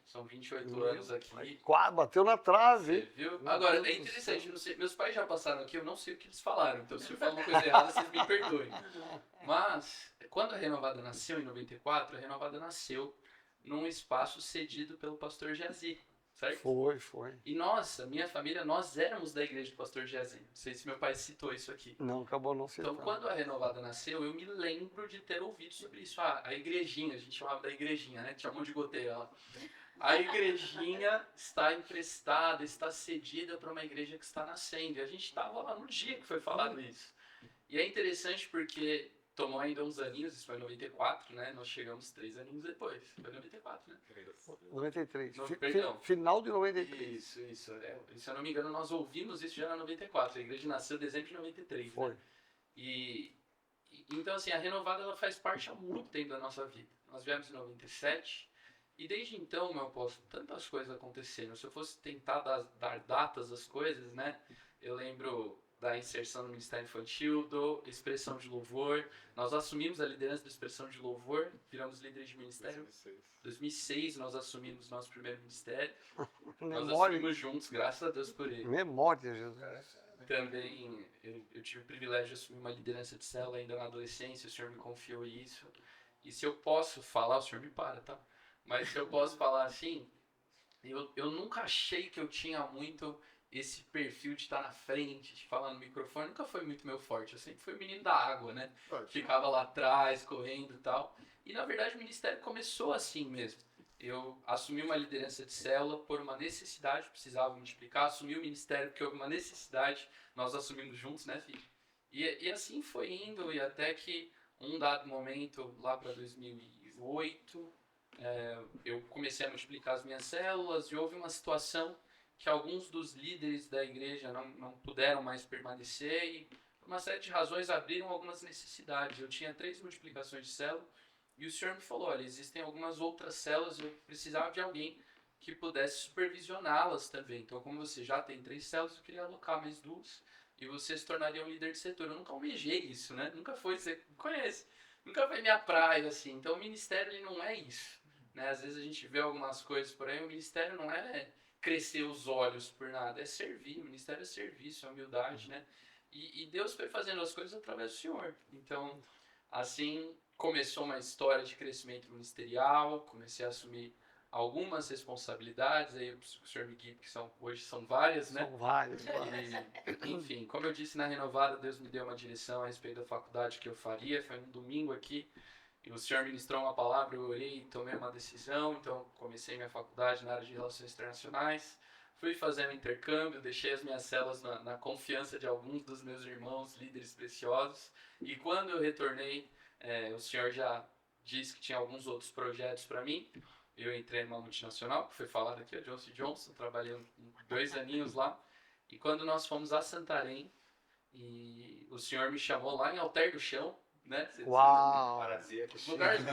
São 28 anos aqui. Bateu na trave. Você viu? Agora, é interessante, não sei, meus pais já passaram aqui, eu não sei o que eles falaram, então se eu falar uma coisa errada, vocês me perdoem. Mas, quando a Renovada nasceu, em 94, a Renovada nasceu num espaço cedido pelo pastor Jazi, certo? Foi. E nossa, minha família, nós éramos da igreja do pastor Jazi. Não sei se meu pai citou isso aqui. Não, acabou não citando. Então, quando a Renovada nasceu, eu me lembro de ter ouvido sobre isso. A igrejinha, a gente chamava da igrejinha, né? Tinha um monte de goteira lá. A igrejinha está emprestada, está cedida para uma igreja que está nascendo. E a gente estava lá no dia que foi falado isso. E é interessante porque tomou ainda uns aninhos, isso foi em 94, né? Nós chegamos 3 aninhos depois. Foi em 94, né? 93. Perdão. Final de 93. Isso. Se eu não me engano, nós ouvimos isso já na 94. A igreja nasceu em dezembro de 93. Foi. Né? Então, assim, a Renovada ela faz parte há muito tempo da nossa vida. Nós viemos em 97. E desde então, meu apóstolo, tantas coisas aconteceram. Se eu fosse tentar dar datas às coisas, né? Eu lembro da inserção no Ministério Infantil, do Expressão de Louvor. Nós assumimos a liderança do Expressão de Louvor, viramos líderes de ministério. 2006 nós assumimos nosso primeiro ministério. Nós assumimos juntos, graças a Deus por ele. Memória, Jesus. Também eu tive o privilégio de assumir uma liderança de célula ainda na adolescência, o senhor me confiou isso. E se eu posso falar, o senhor me para, tá? Mas se eu posso falar assim, eu nunca achei que eu tinha muito esse perfil de estar na frente, de falar no microfone, nunca foi muito meu forte. Eu sempre fui o menino da água, né? Ficava lá atrás, correndo e tal. E na verdade o ministério começou assim mesmo. Eu assumi uma liderança de célula por uma necessidade, precisava multiplicar, assumi o ministério porque houve uma necessidade, nós assumimos juntos, né, filho? E assim foi indo, e até que um dado momento, lá para 2008, eu comecei a multiplicar as minhas células e houve uma situação que alguns dos líderes da igreja não puderam mais permanecer e por uma série de razões abriram algumas necessidades. Eu tinha 3 multiplicações de célula e o senhor me falou, olha, existem algumas outras células e eu precisava de alguém que pudesse supervisioná-las também. Então, como você já tem 3 células, eu queria alocar mais 2 e você se tornaria um líder de setor. Eu nunca almejei isso, né? Nunca foi, você conhece, nunca foi minha praia, assim. Então, o ministério ele não é isso, né? Às vezes a gente vê algumas coisas por aí, o ministério não é crescer os olhos por nada, é servir, o ministério é serviço, é humildade, né? E Deus foi fazendo as coisas através do Senhor. Então, assim, começou uma história de crescimento ministerial, comecei a assumir algumas responsabilidades, aí o senhor me guia, que hoje são várias, né? São vários. E, enfim, como eu disse na Renovada, Deus me deu uma direção a respeito da faculdade que eu faria. Foi um domingo aqui, e o senhor ministrou uma palavra, eu orei, tomei uma decisão. Então, comecei minha faculdade na área de Relações Internacionais. Fui fazendo intercâmbio, deixei as minhas células na confiança de alguns dos meus irmãos, líderes preciosos. E quando eu retornei, o senhor já disse que tinha alguns outros projetos para mim. Eu entrei numa multinacional, que foi falado aqui, a Johnson & Johnson, trabalhei 2 aninhos lá. E quando nós fomos a Santarém, e o senhor me chamou lá em Alter do Chão, né? Uau!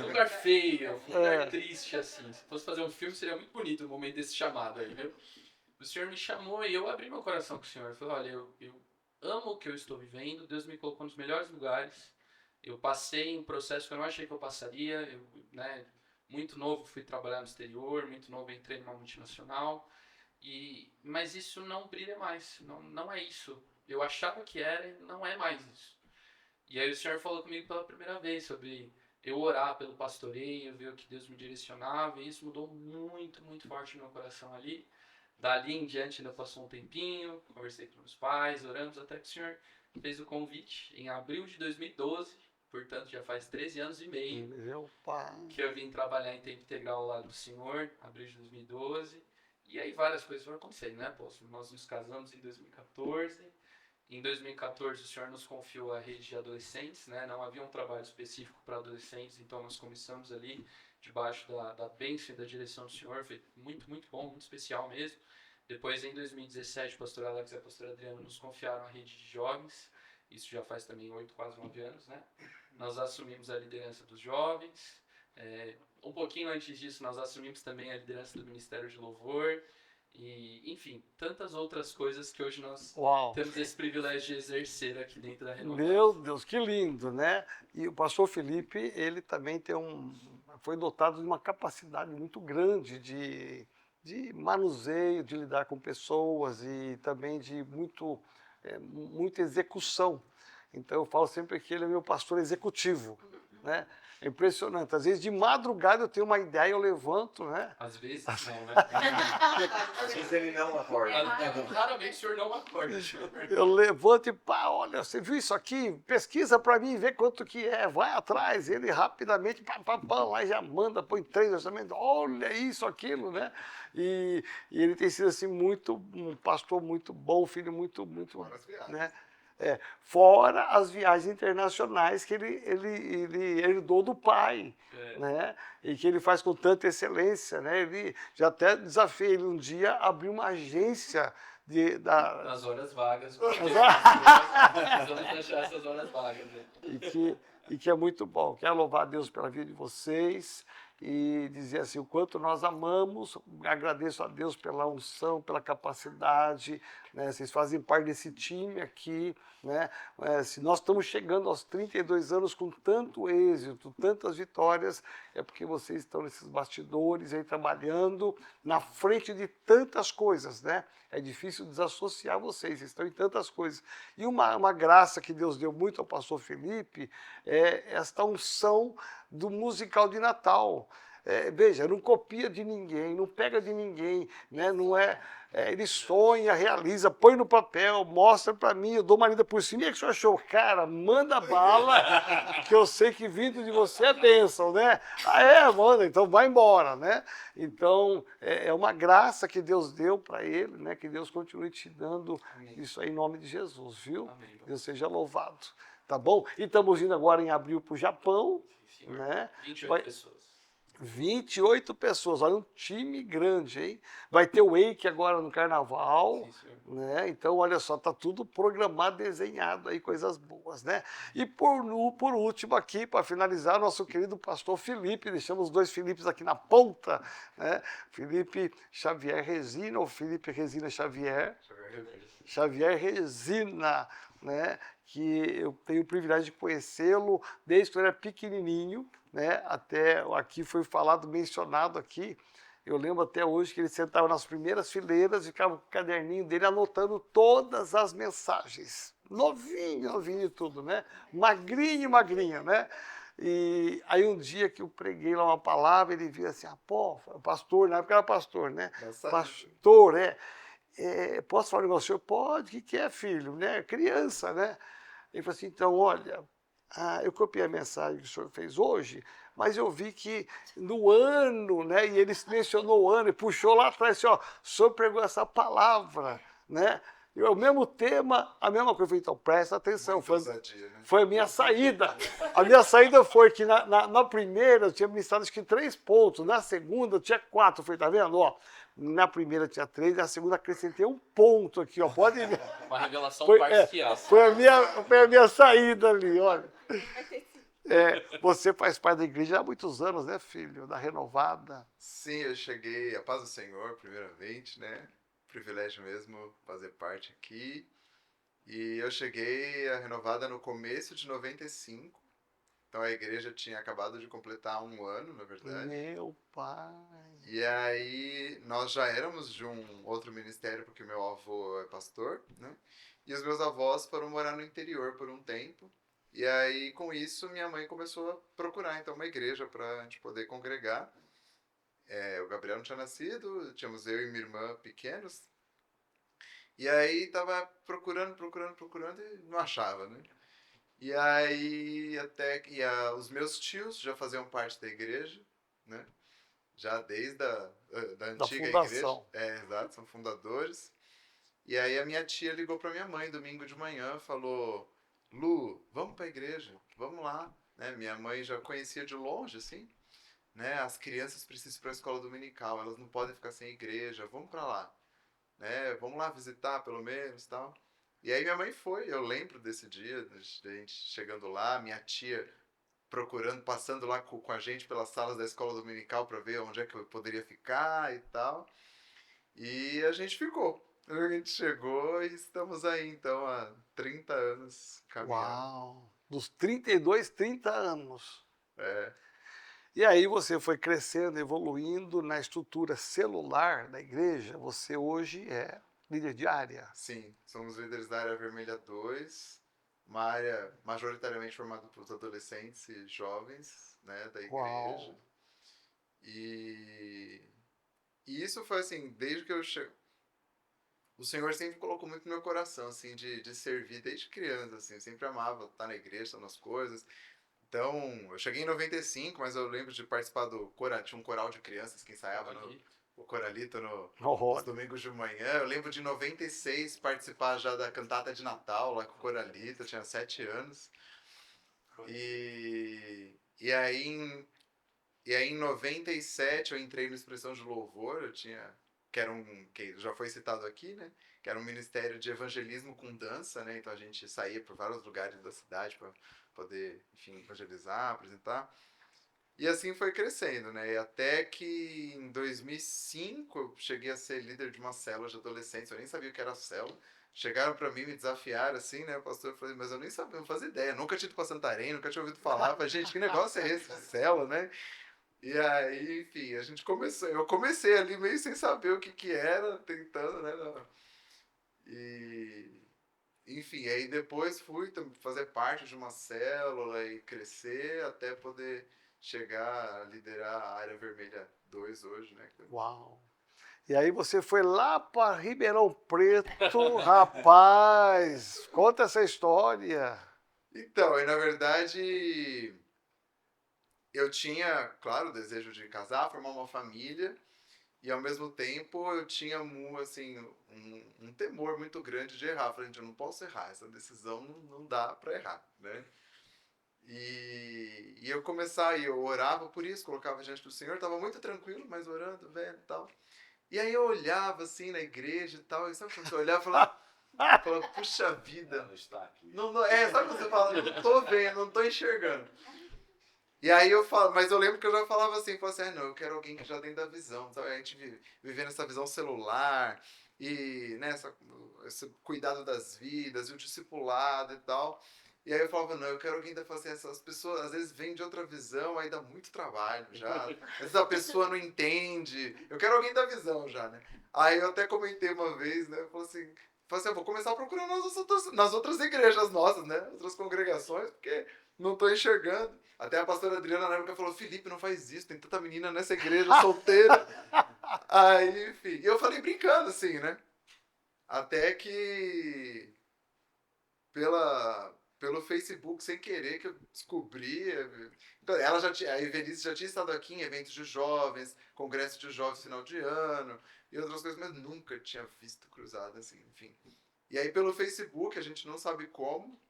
Lugar feio, lugar triste, assim. Se fosse fazer um filme, seria muito bonito o momento desse chamado aí, viu? O senhor me chamou e eu abri meu coração com o senhor. Eu falei, olha, eu amo o que eu estou vivendo, Deus me colocou nos melhores lugares. Eu passei um processo que eu não achei que eu passaria, muito novo fui trabalhar no exterior, muito novo entrei numa multinacional, mas isso não brilha mais, não é isso. Eu achava que era e não é mais isso. E aí o senhor falou comigo pela primeira vez sobre eu orar pelo pastoreio, ver o que Deus me direcionava, e isso mudou muito, muito forte no meu coração ali. Dali em diante ainda passou um tempinho, conversei com meus pais, oramos, até que o senhor fez o convite em abril de 2012, portanto já faz 13 anos e meio Meu pai. que eu vim trabalhar em tempo integral ao lado do senhor, abril de 2012, e aí várias coisas foram acontecendo, né, apóstolo? Nós nos casamos em 2014, em 2014 o senhor nos confiou a rede de adolescentes, né, não havia um trabalho específico para adolescentes, então nós começamos ali debaixo da bênção e da direção do senhor, foi muito, muito bom, muito especial mesmo. Depois, em 2017, o pastor Alex e a pastora Adriana nos confiaram a rede de jovens, isso já faz também 8, quase 9 anos, né? Nós assumimos a liderança dos jovens, um pouquinho antes disso nós assumimos também a liderança do Ministério de Louvor, e, enfim, tantas outras coisas que hoje nós temos esse privilégio de exercer aqui dentro da Renovada. Meu Deus, que lindo, né? E o pastor Felipe, ele também foi dotado de uma capacidade muito grande de manuseio, de lidar com pessoas e também de muita execução. Então eu falo sempre que ele é meu pastor executivo, né? É impressionante. Às vezes de madrugada eu tenho uma ideia, eu levanto, né? Às vezes não, né? Às vezes ele não acorda. Raramente o senhor não acorda. Eu levanto e pá, olha, você viu isso aqui? Pesquisa para mim, vê quanto que é, vai atrás. Ele rapidamente, lá já manda, põe 3 orçamentos, olha isso, aquilo, né? E ele tem sido assim um pastor muito bom, filho muito, né? Fora as viagens internacionais que ele herdou do pai, né? E que ele faz com tanta excelência, né? Ele já até desafiei ele um dia a abrir uma agência nas horas vagas. Vamos deixar essas horas vagas, né? E que é muito bom. Quero louvar a Deus pela vida de vocês e dizer assim, o quanto nós amamos, agradeço a Deus pela unção, pela capacidade, né? Vocês fazem parte desse time aqui, né? Se nós estamos chegando aos 32 anos com tanto êxito, tantas vitórias, é porque vocês estão nesses bastidores aí trabalhando na frente de tantas coisas, né? É difícil desassociar vocês estão em tantas coisas. E uma graça que Deus deu muito ao pastor Felipe é esta unção do musical de Natal. Veja, não copia de ninguém, não pega de ninguém, né? Não ele sonha, realiza, põe no papel, mostra para mim, eu dou uma lida por cima. E o que o senhor achou? Cara, manda bala, que eu sei que vindo de você é bênção, né? Manda, então vai embora, né? Então, é uma graça que Deus deu para ele, né? Que Deus continue te dando isso aí em nome de Jesus, viu? Amém. Deus seja louvado, tá bom? E estamos indo agora em abril para o Japão, Sim, né? 28 pessoas. 28 pessoas, olha, um time grande, hein? Vai ter o Wake agora no Carnaval, Sim, né? Então, olha só, tá tudo programado, desenhado aí, coisas boas, né? E por último aqui, para finalizar, nosso querido pastor Felipe, deixamos os 2 Filipes aqui na ponta, né? Felipe Xavier Resina, ou Felipe Resina Xavier, Xavier Resina, né? Que eu tenho o privilégio de conhecê-lo desde que eu era pequenininho, né? Até aqui foi mencionado aqui. Eu lembro até hoje que ele sentava nas primeiras fileiras e ficava com o caderninho dele anotando todas as mensagens, novinho, novinho e tudo, né? Magrinho, magrinho, né? E aí um dia que eu preguei lá uma palavra, ele viu assim, pô, pastor, na época era pastor, né? Pastor, posso falar um negócio? Eu, pode, o que é, filho? Né? Criança, né? Ele falou assim, então, olha, eu copiei a mensagem que o senhor fez hoje, mas eu vi que no ano, né? E ele mencionou o ano e puxou lá atrás, assim, ó, o senhor pregou essa palavra, né? E o mesmo tema, a mesma coisa. Eu falei, então, presta atenção. Foi a minha saída. A minha saída foi que na primeira eu tinha ministrado acho que 3 pontos, na segunda eu tinha 4. Eu falei, tá vendo? Ó, na primeira tinha 3, na segunda acrescentei 1 ponto aqui, ó. Pode ver. Uma revelação Foi, parcial. foi a minha saída ali, olha. Você faz parte da igreja há muitos anos, né, filho? Da Renovada. Sim, eu cheguei, a paz do Senhor, primeiramente, né? Privilégio mesmo fazer parte aqui. E eu cheguei à Renovada no começo de 95. Então a igreja tinha acabado de completar 1 ano, na verdade. Meu pai. E aí nós já éramos de um outro ministério, porque meu avô é pastor, né? E os meus avós foram morar no interior por um tempo. E aí com isso minha mãe começou a procurar então uma igreja para a gente poder congregar. O Gabriel não tinha nascido, tínhamos eu e minha irmã pequenos. E aí tava procurando e não achava, né? E aí até que os meus tios já faziam parte da igreja, né? Já desde da antiga fundação. igreja. Exato, são fundadores. E aí a minha tia ligou para minha mãe domingo de manhã, falou: Lu, vamos para a igreja, vamos lá. Né? Minha mãe já conhecia de longe, assim. Né? As crianças precisam ir para a escola dominical, elas não podem ficar sem igreja, vamos para lá. Né? Vamos lá visitar pelo menos, tal. E aí minha mãe foi, eu lembro desse dia, da gente chegando lá, minha tia procurando, passando lá com a gente pelas salas da escola dominical para ver onde é que eu poderia ficar e tal. E a gente ficou. A gente chegou e estamos aí, então, há 30 anos caminhando. Uau! Dos 32, 30 anos. É. E aí você foi crescendo, evoluindo na estrutura celular da igreja. Você hoje é líder de área. Sim, somos líderes da área vermelha 2, uma área majoritariamente formada por adolescentes e jovens, né, da igreja. Uau. E isso foi assim, desde que eu cheguei. O Senhor sempre colocou muito no meu coração, assim, de servir desde criança, assim. Eu sempre amava estar na igreja, estar nas coisas. Então, eu cheguei em 95, mas eu lembro de participar do coral. Tinha um coral de crianças que ensaiava o Coralito nos domingos de manhã. Eu lembro de 96 participar já da cantata de Natal lá com o Coralito. Eu tinha 7 anos. E aí em 97 eu entrei no Expressão de Louvor. Eu tinha... que já foi citado aqui, né? Que era um ministério de evangelismo com dança, né? Então a gente saía por vários lugares da cidade para poder, enfim, evangelizar, apresentar. E assim foi crescendo, né? E até que em 2005 eu cheguei a ser líder de uma célula de adolescentes. Eu nem sabia o que era célula. Chegaram para mim, me desafiaram assim, né? O pastor falou, mas eu nem sabia, não fazia ideia. Nunca tinha ido para Santarém, nunca tinha ouvido falar. Eu falei, gente, que negócio é esse de célula, né? E aí, enfim, eu comecei ali meio sem saber o que era, tentando, né? E, enfim, aí depois fui fazer parte de uma célula e crescer até poder chegar a liderar a área vermelha 2 hoje, né? Uau! E aí você foi lá para Ribeirão Preto, rapaz! Conta essa história. Então, aí na verdade... Eu tinha, claro, o desejo de casar, formar uma família, e ao mesmo tempo eu tinha assim, um temor muito grande de errar. Falei, gente, eu não posso errar, essa decisão não dá para errar, né? E eu orava por isso, colocava diante do Senhor, estava muito tranquilo, mas orando, velho e tal. E aí eu olhava assim na igreja e tal, e sabe quando você olhava e falava, puxa vida. Não está aqui. Sabe quando você fala, não tô vendo, não tô enxergando. E aí eu falo, mas eu lembro que eu já falava assim, não, eu quero alguém que já tem da visão, sabe? A gente vivendo essa visão celular e, né, esse cuidado das vidas e o discipulado e tal. E aí eu falava, não, eu quero alguém que faça essas pessoas, às vezes vem de outra visão, aí dá muito trabalho já. Às vezes a pessoa não entende. Eu quero alguém da visão já, né? Aí eu até comentei uma vez, né, eu falei assim, falei assim, eu vou começar procurando nas outras igrejas nossas, né? Outras congregações, porque não estou enxergando. Até a pastora Adriana na época falou, Felipe, não faz isso, tem tanta menina nessa igreja solteira. Aí, enfim, e eu falei brincando assim, né? Até que pelo Facebook, sem querer, que eu descobri. Então, a Evelise já tinha estado aqui em eventos de jovens, congresso de jovens final de ano, e outras coisas, mas nunca tinha visto cruzada assim, enfim. E aí pelo Facebook, a gente não sabe como,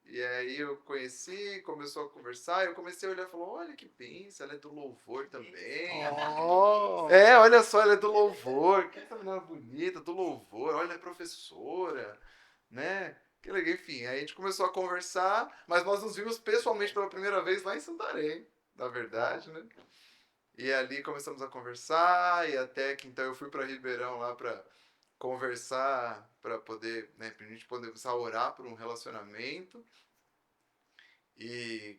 e aí eu conheci, começou a conversar, eu comecei a olhar e falei, olha que bênção, ela é do louvor também. Oh. Olha só, ela é do louvor, que essa menina bonita, do louvor, olha, ela é professora, né? Que legal, enfim, aí a gente começou a conversar, mas nós nos vimos pessoalmente pela primeira vez lá em Santarém, na verdade, né? E ali começamos a conversar, e até que então eu fui para Ribeirão lá para conversar, para poder, né, pra gente poder começar a orar por um relacionamento. E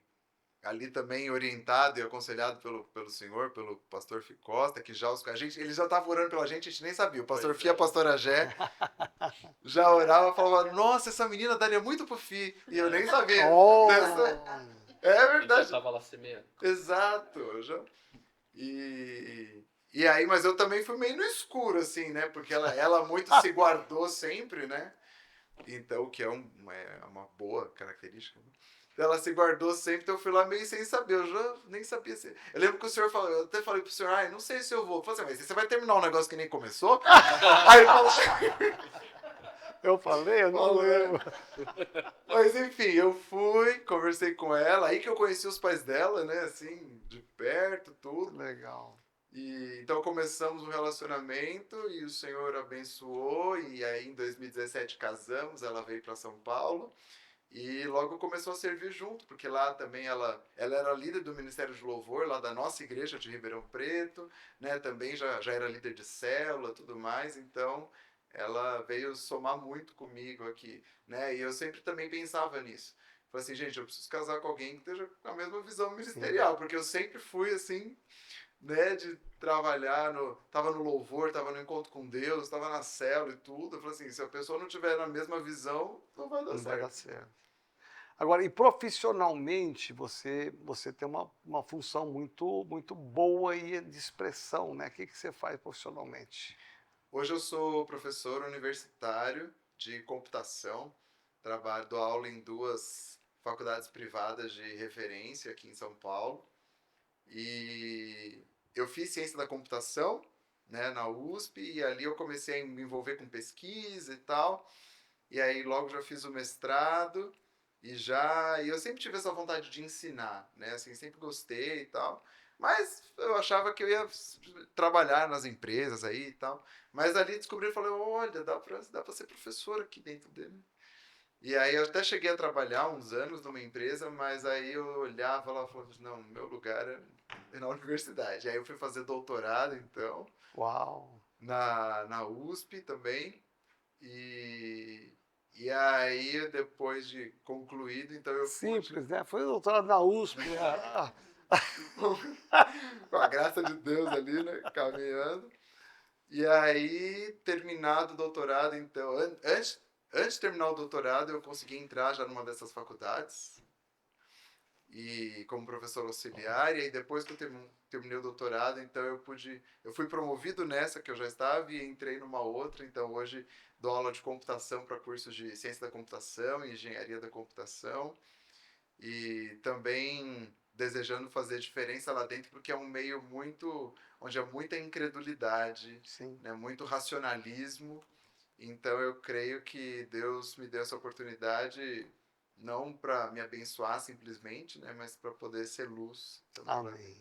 ali também orientado e aconselhado pelo senhor, pelo pastor Fi Costa, que já ele já estava orando pela gente, a gente nem sabia. O pastor Fi e a pastora Gé já orava, falava, nossa, essa menina daria muito pro Fi. E eu nem sabia. É verdade. Eu estava lá semeando. Exato. E aí, mas eu também fui meio no escuro, assim, né? Porque ela muito se guardou sempre, né? Então, o que é uma boa característica, né? Ela se guardou sempre, então eu fui lá meio sem saber, eu já nem sabia se... Eu lembro que o senhor falou, eu até falei pro senhor, não sei se eu vou. Eu falei assim, mas você vai terminar um negócio que nem começou? Aí ele falou... Eu falei? Eu não lembro. Mas enfim, eu fui, conversei com ela, aí que eu conheci os pais dela, né, assim, de perto, tudo. Legal. E então começamos um relacionamento e o senhor abençoou, e aí em 2017 casamos, ela veio para São Paulo. E logo começou a servir junto, porque lá também ela era líder do Ministério de Louvor, lá da nossa igreja de Ribeirão Preto, né? Também já era líder de célula, tudo mais, então ela veio somar muito comigo aqui, né? E eu sempre também pensava nisso. Falei assim, gente, eu preciso casar com alguém que esteja com a mesma visão ministerial, porque eu sempre fui assim, né, de trabalhar, tava no louvor, tava no encontro com Deus, tava na célula e tudo. Eu falei assim, se a pessoa não tiver na mesma visão, não vai dar certo. Vai dar certo. Agora, e profissionalmente, você tem uma função muito, muito boa e de expressão, né? O que você faz profissionalmente? Hoje eu sou professor universitário de computação, dou aula em 2 faculdades privadas de referência aqui em São Paulo. E eu fiz ciência da computação, né, na USP, e ali eu comecei a me envolver com pesquisa e tal. E aí logo já fiz o mestrado. E eu sempre tive essa vontade de ensinar, né? Assim, sempre gostei e tal. Mas eu achava que eu ia trabalhar nas empresas aí e tal. Mas ali descobri e falei, olha, dá pra ser professor aqui dentro dele. E aí eu até cheguei a trabalhar uns anos numa empresa, mas aí eu olhava lá e falava, não, meu lugar é na universidade. Aí eu fui fazer doutorado, então. Uau! Na USP também. E aí, depois de concluído, então eu Simples, né? Foi doutorado na USP. Com a graça de Deus ali, né? Caminhando. E aí, terminado o doutorado, então... Antes de terminar o doutorado, eu consegui entrar já numa dessas faculdades. E como professor auxiliar. E aí, depois que eu terminei o doutorado, então eu fui promovido nessa que eu já estava e entrei numa outra. Então, hoje... dou aula de computação para cursos de ciência da computação e engenharia da computação. E também desejando fazer diferença lá dentro, porque é um meio onde há muita incredulidade, né, muito racionalismo. Então eu creio que Deus me deu essa oportunidade não para me abençoar simplesmente, né, mas para poder ser luz. Amém.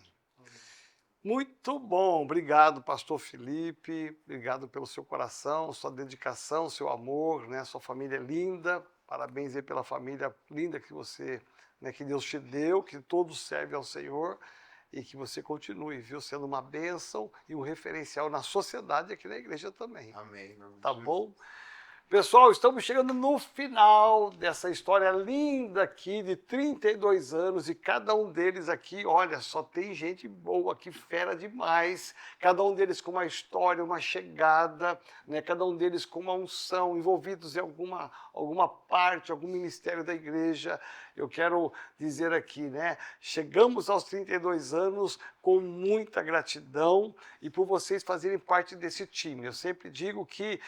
Muito bom, obrigado, pastor Felipe, obrigado pelo seu coração, sua dedicação, seu amor, né, sua família linda, parabéns aí pela família linda que você, né, que Deus te deu, que todos servem ao Senhor e que você continue, viu, sendo uma bênção e um referencial na sociedade aqui na igreja também. Amém. Tá bom? Pessoal, estamos chegando no final dessa história linda aqui de 32 anos e cada um deles aqui, olha, só tem gente boa aqui, fera demais. Cada um deles com uma história, uma chegada, né? Cada um deles com uma unção, envolvidos em alguma parte, algum ministério da igreja. Eu quero dizer aqui, né? Chegamos aos 32 anos com muita gratidão e por vocês fazerem parte desse time. Eu sempre digo que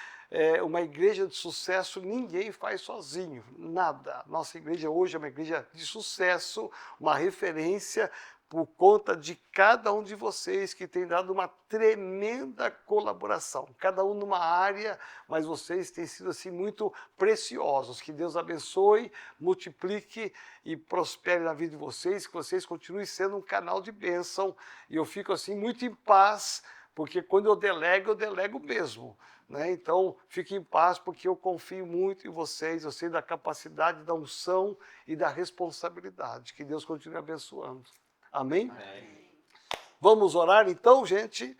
uma igreja de sucesso ninguém faz sozinho, nada. Nossa igreja hoje é uma igreja de sucesso, uma referência por conta de cada um de vocês que tem dado uma tremenda colaboração, cada um numa área, mas vocês têm sido assim muito preciosos. Que Deus abençoe, multiplique e prospere na vida de vocês, que vocês continuem sendo um canal de bênção. E eu fico assim muito em paz, porque quando eu delego mesmo. Né? Então, fique em paz, porque eu confio muito em vocês, eu sei da capacidade, da unção e da responsabilidade. Que Deus continue abençoando. Amém? Amém. Vamos orar então, gente?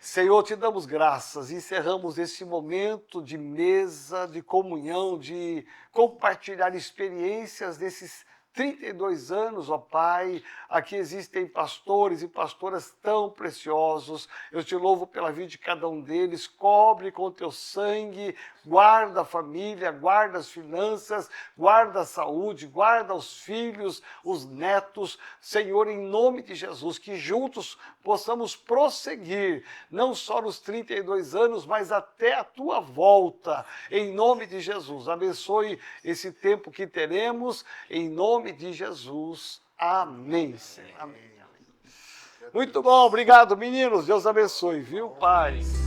Senhor, te damos graças. Encerramos esse momento de mesa, de comunhão, de compartilhar experiências nesses 32 anos, ó Pai. Aqui existem pastores e pastoras tão preciosos. Eu te louvo pela vida de cada um deles. Cobre com teu sangue, guarda a família, guarda as finanças, guarda a saúde, guarda os filhos, os netos. Senhor, em nome de Jesus, que juntos possamos prosseguir, não só nos 32 anos, mas até a tua volta. Em nome de Jesus, abençoe esse tempo que teremos, em nome de Jesus. Amém, Senhor. Amém. Muito bom, obrigado, meninos. Deus abençoe, viu? Paz.